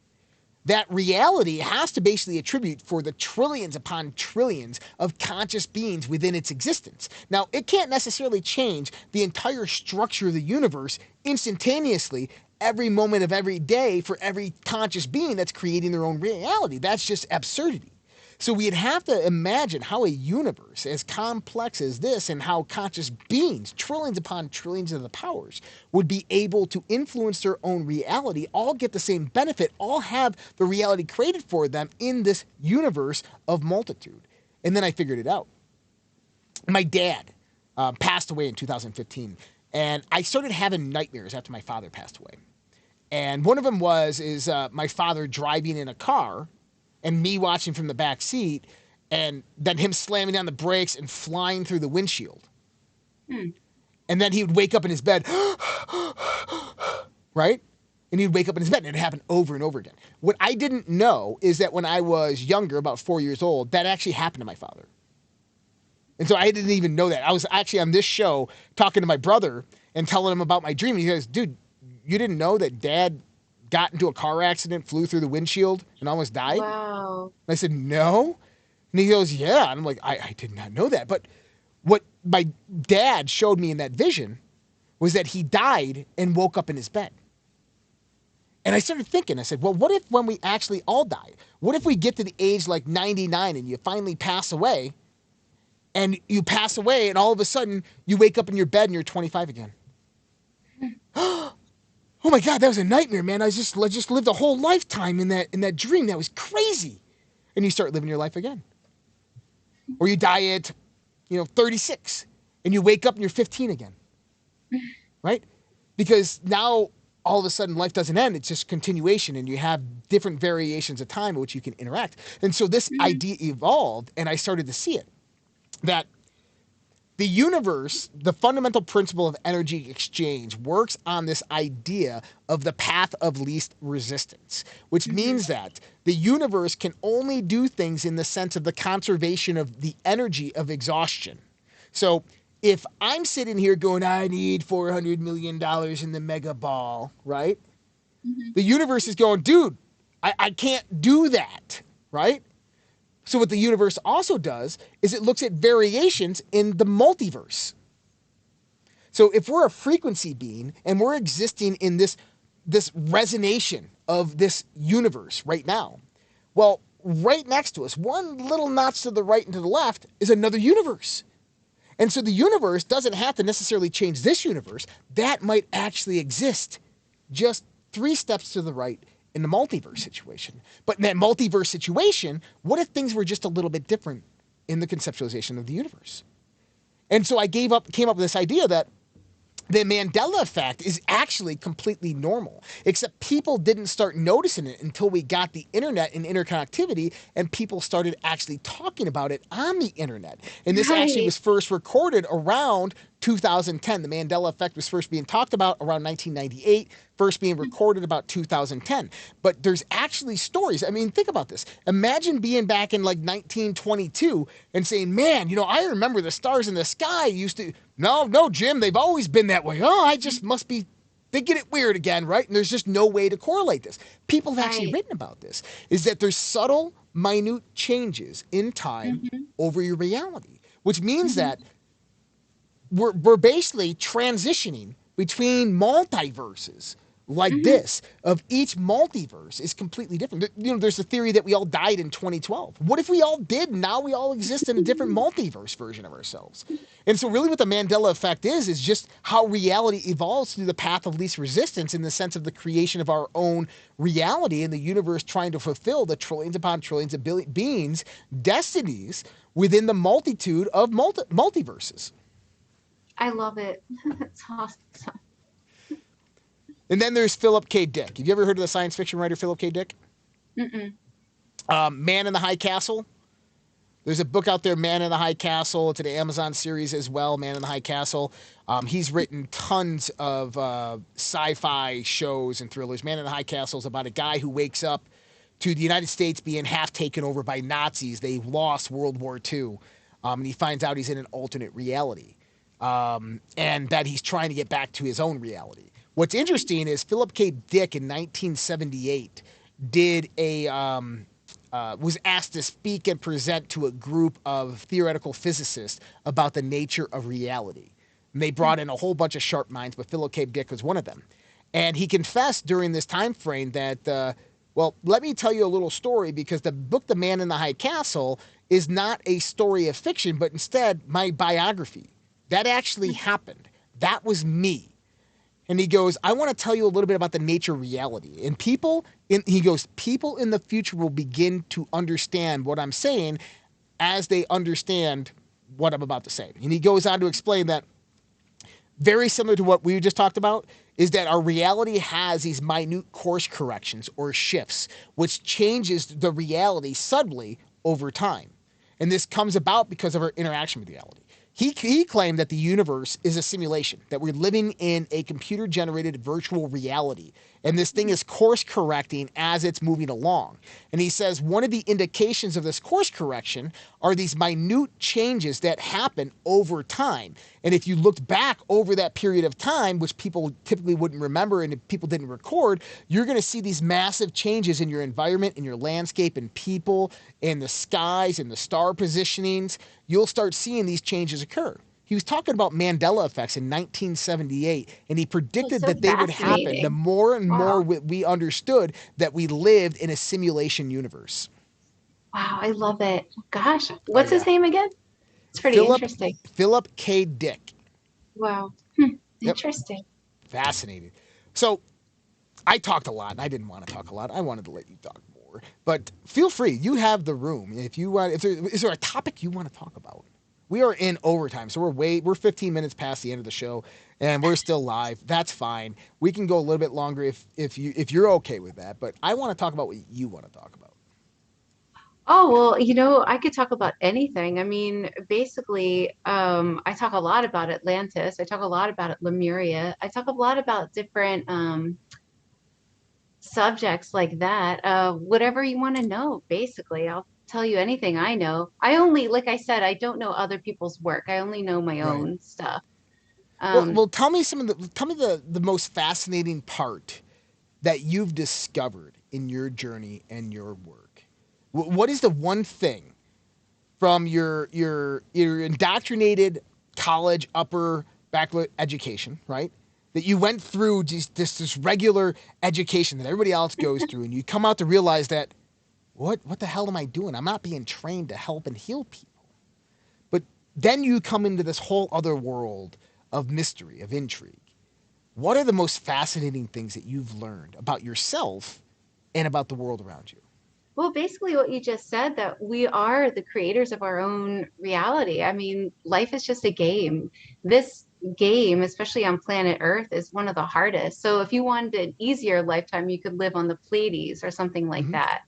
that reality has to basically attribute for the trillions upon trillions of conscious beings within its existence. Now, it can't necessarily change the entire structure of the universe instantaneously every moment of every day for every conscious being that's creating their own reality. That's just absurdity. So we'd have to imagine how a universe as complex as this, and how conscious beings, trillions upon trillions of the powers, would be able to influence their own reality, all get the same benefit, all have the reality created for them in this universe of multitude. And then I figured it out. My dad passed away in 2015, and I started having nightmares after my father passed away. And one of them is my father driving in a car and me watching from the back seat, and then him slamming down the brakes and flying through the windshield. And then he would wake up in his bed, right? And he'd wake up in his bed, and it happened over and over again. What I didn't know is that when I was younger, about 4 years old, that actually happened to my father. And so I didn't even know that. I was actually on this show talking to my brother and telling him about my dream. And he goes, dude, you didn't know that Dad got into a car accident, flew through the windshield, and almost died? Wow. And I said, no. And he goes, yeah. And I'm like, I did not know that. But what my dad showed me in that vision was that he died and woke up in his bed. And I started thinking, I said, well, what if when we actually all die? What if we get to the age like 99 and you finally pass away, and you pass away and all of a sudden you wake up in your bed and you're 25 again? Oh my God, that was a nightmare, man. I just lived a whole lifetime in that dream. That was crazy. And you start living your life again. Or you die at, 36 and you wake up and you're 15 again. Right? Because now all of a sudden life doesn't end. It's just continuation, and you have different variations of time in which you can interact. And so this idea evolved, and I started to see it, that the universe, the fundamental principle of energy exchange, works on this idea of the path of least resistance, which means that the universe can only do things in the sense of the conservation of the energy of exhaustion. So if I'm sitting here going, I need $400 million in the mega ball, right? The universe is going, dude, I can't do that, right? So what the universe also does is it looks at variations in the multiverse. So if we're a frequency being and we're existing in this resonation of this universe right now, well, right next to us, one little notch to the right and to the left, is another universe. And so the universe doesn't have to necessarily change this universe. That might actually exist just 3 steps to the right in the multiverse situation. But in that multiverse situation, what if things were just a little bit different in the conceptualization of the universe? And so I came up with this idea that the Mandela Effect is actually completely normal, except people didn't start noticing it until we got the internet and interconnectivity, and people started actually talking about it on the internet. And this actually was first recorded around 2010. The Mandela Effect was first being talked about around 1998, first being recorded about 2010. But there's actually stories. I mean, think about this. Imagine being back in like 1922 and saying, man, I remember the stars in the sky used to... No, Jim, they've always been that way. Oh, I just must be thinking it weird again, right? And there's just no way to correlate this. People have actually written about this, is that there's subtle, minute changes in time over your reality, which means that we're basically transitioning between multiverses like this, of each multiverse is completely different. There's the theory that we all died in 2012. What if we all did? Now we all exist in a different multiverse version of ourselves. And so really what the Mandela Effect is just how reality evolves through the path of least resistance, in the sense of the creation of our own reality and the universe trying to fulfill the trillions upon trillions of beings' destinies within the multitude of multiverses. I love it. That's awesome. And then there's Philip K. Dick. Have you ever heard of the science fiction writer Philip K. Dick? Man in the High Castle. There's a book out there, Man in the High Castle. It's an Amazon series as well, Man in the High Castle. He's written tons of sci-fi shows and thrillers. Man in the High Castle is about a guy who wakes up to the United States being half taken over by Nazis. They lost World War II. And he finds out he's in an alternate reality. And that he's trying to get back to his own reality. What's interesting is Philip K. Dick in 1978 was asked to speak and present to a group of theoretical physicists about the nature of reality. And they brought in a whole bunch of sharp minds, but Philip K. Dick was one of them. And he confessed during this time frame that, let me tell you a little story, because the book The Man in the High Castle is not a story of fiction, but instead my biography. That actually happened. That was me. And he goes, I want to tell you a little bit about the nature of reality. And people in the future will begin to understand what I'm saying as they understand what I'm about to say. And he goes on to explain that, very similar to what we just talked about, is that our reality has these minute course corrections or shifts, which changes the reality subtly over time. And this comes about because of our interaction with reality. He claimed that the universe is a simulation, that we're living in a computer-generated virtual reality, and this thing is course-correcting as it's moving along. And he says one of the indications of this course correction are these minute changes that happen over time. And if you looked back over that period of time, which people typically wouldn't remember and people didn't record, you're going to see these massive changes in your environment, in your landscape, and people, and the skies, and the star positionings. You'll start seeing these changes occur. He was talking about Mandela effects in 1978, and he That's predicted so that they would happen the fascinating. more and more Wow. we understood that we lived in a simulation universe. Wow, I love it. Gosh, Oh, what's his yeah. name again? It's pretty Philip interesting. Philip K. Dick. Wow. Yep, Interesting. fascinating. So I talked a lot, and I didn't want to talk a lot. I wanted to let you talk more, but feel free. You have the room. If you want, if there, is there a topic you want to talk about? We are in overtime, so we're 15 minutes past the end of the show, and we're still live. That's fine. We can go a little bit longer if you're okay with that. But I want to talk about what you want to talk about. Oh, well, I could talk about anything. I mean, basically, I talk a lot about Atlantis. I talk a lot about Lemuria. I talk a lot about different subjects like that. Whatever you want to know, basically, I'll tell you anything I know. I only, like I said, I don't know other people's work. I only know my Right. own stuff. Well, Um, well, tell me the most fascinating part that you've discovered in your journey and your work. What is the one thing from your indoctrinated college upper backlit education, right? That you went through just this regular education that everybody else goes through, and you come out to realize that what the hell am I doing? I'm not being trained to help and heal people. But then you come into this whole other world of mystery, of intrigue. What are the most fascinating things that you've learned about yourself and about the world around you? Well, basically, what you just said, that we are the creators of our own reality. I mean, life is just a game. This game, especially on planet Earth, is one of the hardest. So, if you wanted an easier lifetime, you could live on the Pleiades or something like Mm-hmm. that.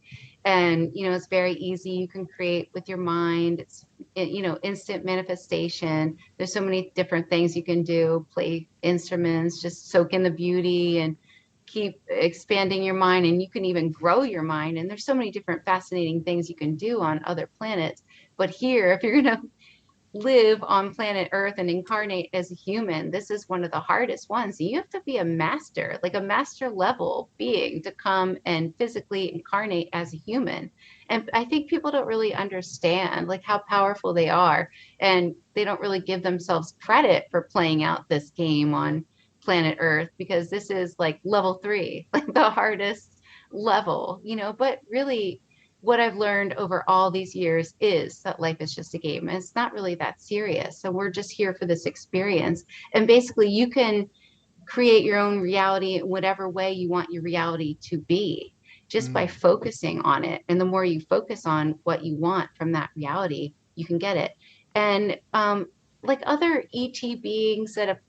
And, it's very easy. You can create with your mind. It's, instant manifestation. There's so many different things you can do, play instruments, just soak in the beauty and keep expanding your mind, and you can even grow your mind, and there's so many different fascinating things you can do on other planets. But here, if you're going to live on planet Earth and incarnate as a human, this is one of the hardest ones. You have to be a master, like a master level being, to come and physically incarnate as a human. And I think people don't really understand like how powerful they are, and they don't really give themselves credit for playing out this game on planet Earth, because this is like level 3, like the hardest level, but really what I've learned over all these years is that life is just a game, and it's not really that serious. So we're just here for this experience. And basically, you can create your own reality in whatever way you want your reality to be, just by Mm. focusing on it. And the more you focus on what you want from that reality, you can get it. And like other ET beings that have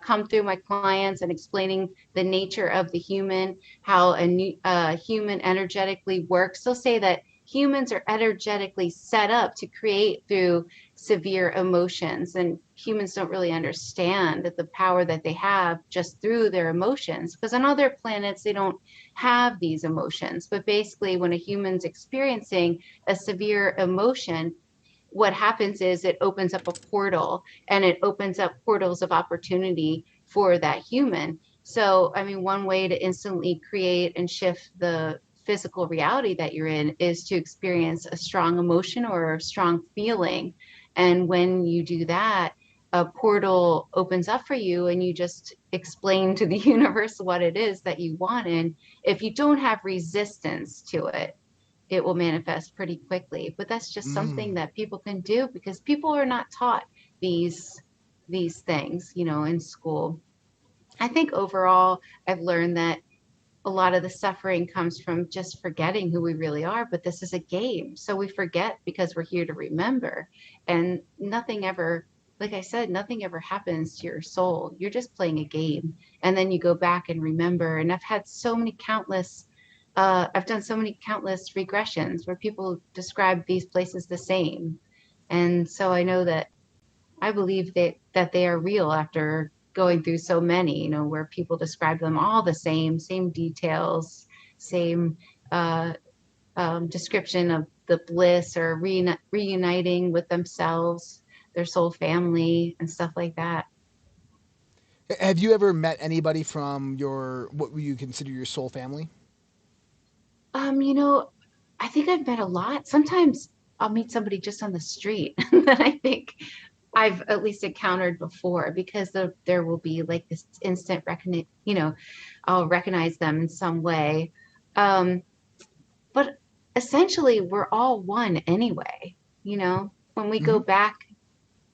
come through my clients and explaining the nature of the human, how a human energetically works. They'll say that humans are energetically set up to create through severe emotions, and humans don't really understand that the power that they have just through their emotions, because on other planets they don't have these emotions. But basically, when a human's experiencing a severe emotion, what happens is it opens up a portal, and it opens up portals of opportunity for that human. So, I mean, one way to instantly create and shift the physical reality that you're in is to experience a strong emotion or a strong feeling. And when you do that, a portal opens up for you, and you just explain to the universe what it is that you want. And if you don't have resistance to it, it will manifest pretty quickly. But that's just something Mm. that people can do, because people are not taught these things, in school. I think overall I've learned that a lot of the suffering comes from just forgetting who we really are. But this is a game, so we forget because we're here to remember. And nothing ever, like I said, nothing ever happens to your soul. You're just playing a game, and then you go back and remember. And I've done so many countless regressions where people describe these places the same. And so I know that, I believe that they are real after going through so many, where people describe them all the same details, same uh, description of the bliss or reuniting with themselves. their soul family and stuff like that. Have you ever met anybody from your what you consider your soul family? You know, I think I've met a lot. Sometimes I'll meet somebody just on the street that I think I've at least encountered before because there will be like this instant recognition, I'll recognize them in some way. Um, but essentially we're all one anyway, when we go Mm-hmm. back,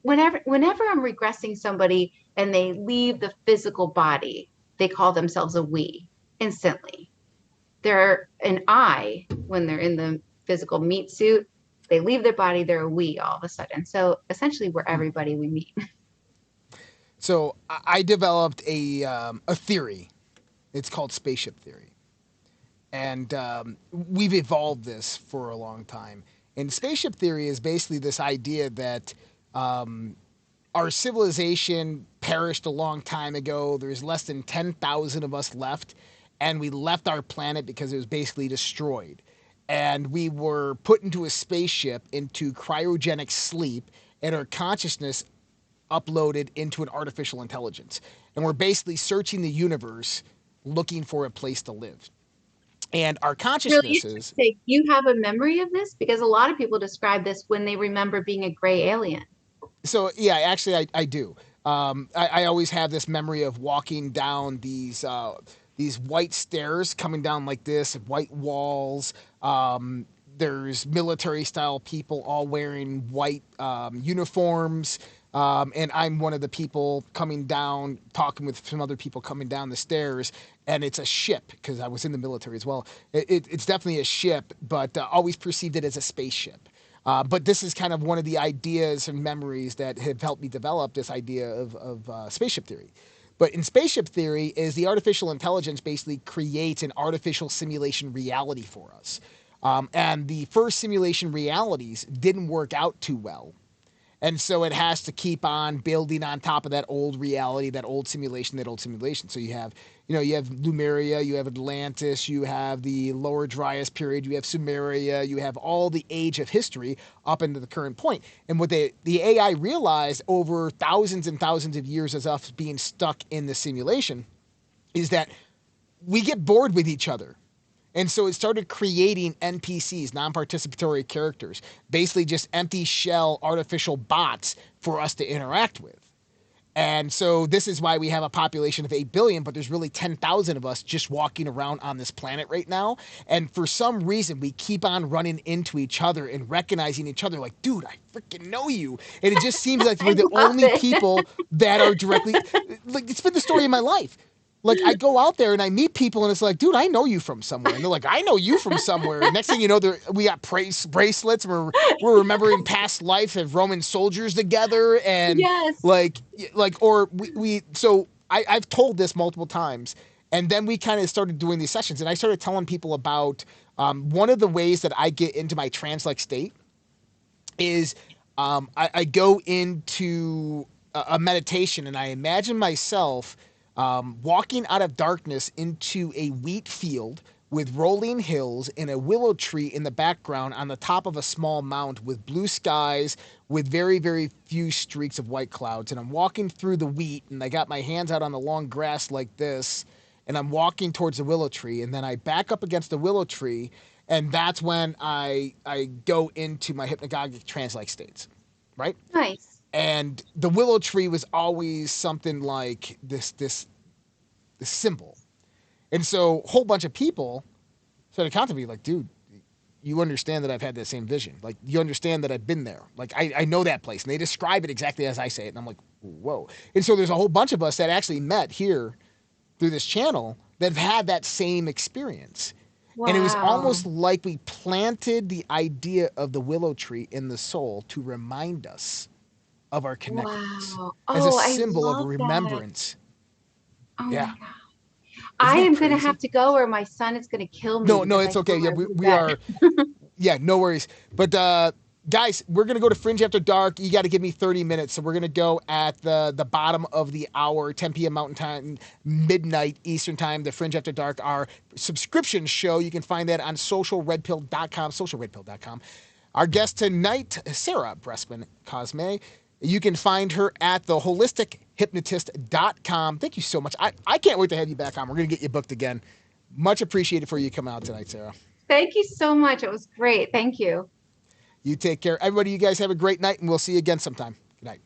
whenever I'm regressing somebody and they leave the physical body, they call themselves a we instantly. They're an I when they're in the physical meat suit. They leave their body, they're a we all of a sudden. So essentially, we're everybody we meet. So I developed a theory. It's called spaceship theory, and we've evolved this for a long time. And spaceship theory is basically this idea that our civilization perished a long time ago. There's less than 10,000 of us left, and we left our planet because it was basically destroyed. And we were put into a spaceship into cryogenic sleep, and our consciousness uploaded into an artificial intelligence. And we're basically searching the universe looking for a place to live. And our Really consciousnesses. interesting. You have a memory of this because a lot of people describe this when they remember being a gray alien. So yeah, actually, I do. I always have this memory of walking down these white stairs, coming down like this, white walls. There's military style people all wearing white uniforms. And I'm one of the people coming down, talking with some other people coming down the stairs, and it's a ship because I was in the military as well. It's definitely a ship, but always perceived it as a spaceship. But this is kind of one of the ideas and memories that have helped me develop this idea of spaceship theory. But in spaceship theory is the artificial intelligence basically creates an artificial simulation reality for us. And the first simulation realities didn't work out too well. And so it has to keep on building on top of that old reality, that old simulation, that old simulation. So you have Lemuria, you have Atlantis, you have the Lower Dryas period, you have Sumeria, you have all the age of history up into the current point. And what the AI realized over thousands and thousands of years as us being stuck in the simulation is that we get bored with each other. And so it started creating NPCs, non participatory characters, basically just empty shell artificial bots for us to interact with. And so this is why we have a population of 8 billion, but there's really 10,000 of us just walking around on this planet right now. And for some reason, we keep on running into each other and recognizing each other like, dude, I freaking know you. And it just seems like I we're the love only it. people that are directly, like, it's been the story of my life. Like I go out there and I meet people and it's like, dude, I know you from somewhere. And they're like, I know you from somewhere. And next thing you know, we got bracelets. We're remembering past life of Roman soldiers together. And Yes. I've told this multiple times. And then we kind of started doing these sessions and I started telling people about one of the ways that I get into my trance-like state is I go into a meditation and I imagine myself walking out of darkness into a wheat field with rolling hills and a willow tree in the background on the top of a small mound with blue skies with very, very few streaks of white clouds. And I'm walking through the wheat and I got my hands out on the long grass like this. And I'm walking towards the willow tree. And then I back up against the willow tree. And that's when I go into my hypnagogic trance-like states, right? Nice. And the willow tree was always something like this symbol. And so a whole bunch of people started counting me like, dude, you understand that I've had that same vision. Like, you understand that I've been there. Like, I know that place. And they describe it exactly as I say it. And I'm like, whoa. And so there's a whole bunch of us that actually met here through this channel that have had that same experience. And it was Wow. almost like we planted the idea of the willow tree in the soul to remind us of our connectedness Wow. as a Oh, I symbol of love that. remembrance. Oh Yeah. my God. Isn't I that am going to have crazy? to go or my son is going to kill me No, no, because I it's okay. told him Yeah, I went to we bed. are. Yeah, no worries. But guys, we're gonna go to Fringe after dark. You got to give me 30 minutes, so we're gonna go at the bottom of the hour, 10 p.m. Mountain Time, midnight Eastern Time. The Fringe after dark, our subscription show. You can find that on socialredpill.com. Socialredpill.com. Our guest tonight, Sarah Breskman Cosme. You can find her at theholistichuhypnotist.com. Thank you so much. I can't wait to have you back on. We're going to get you booked again. Much appreciated for you coming out tonight, Sarah. Thank you so much. It was great. Thank you. You take care. Everybody, you guys have a great night, and we'll see you again sometime. Good night.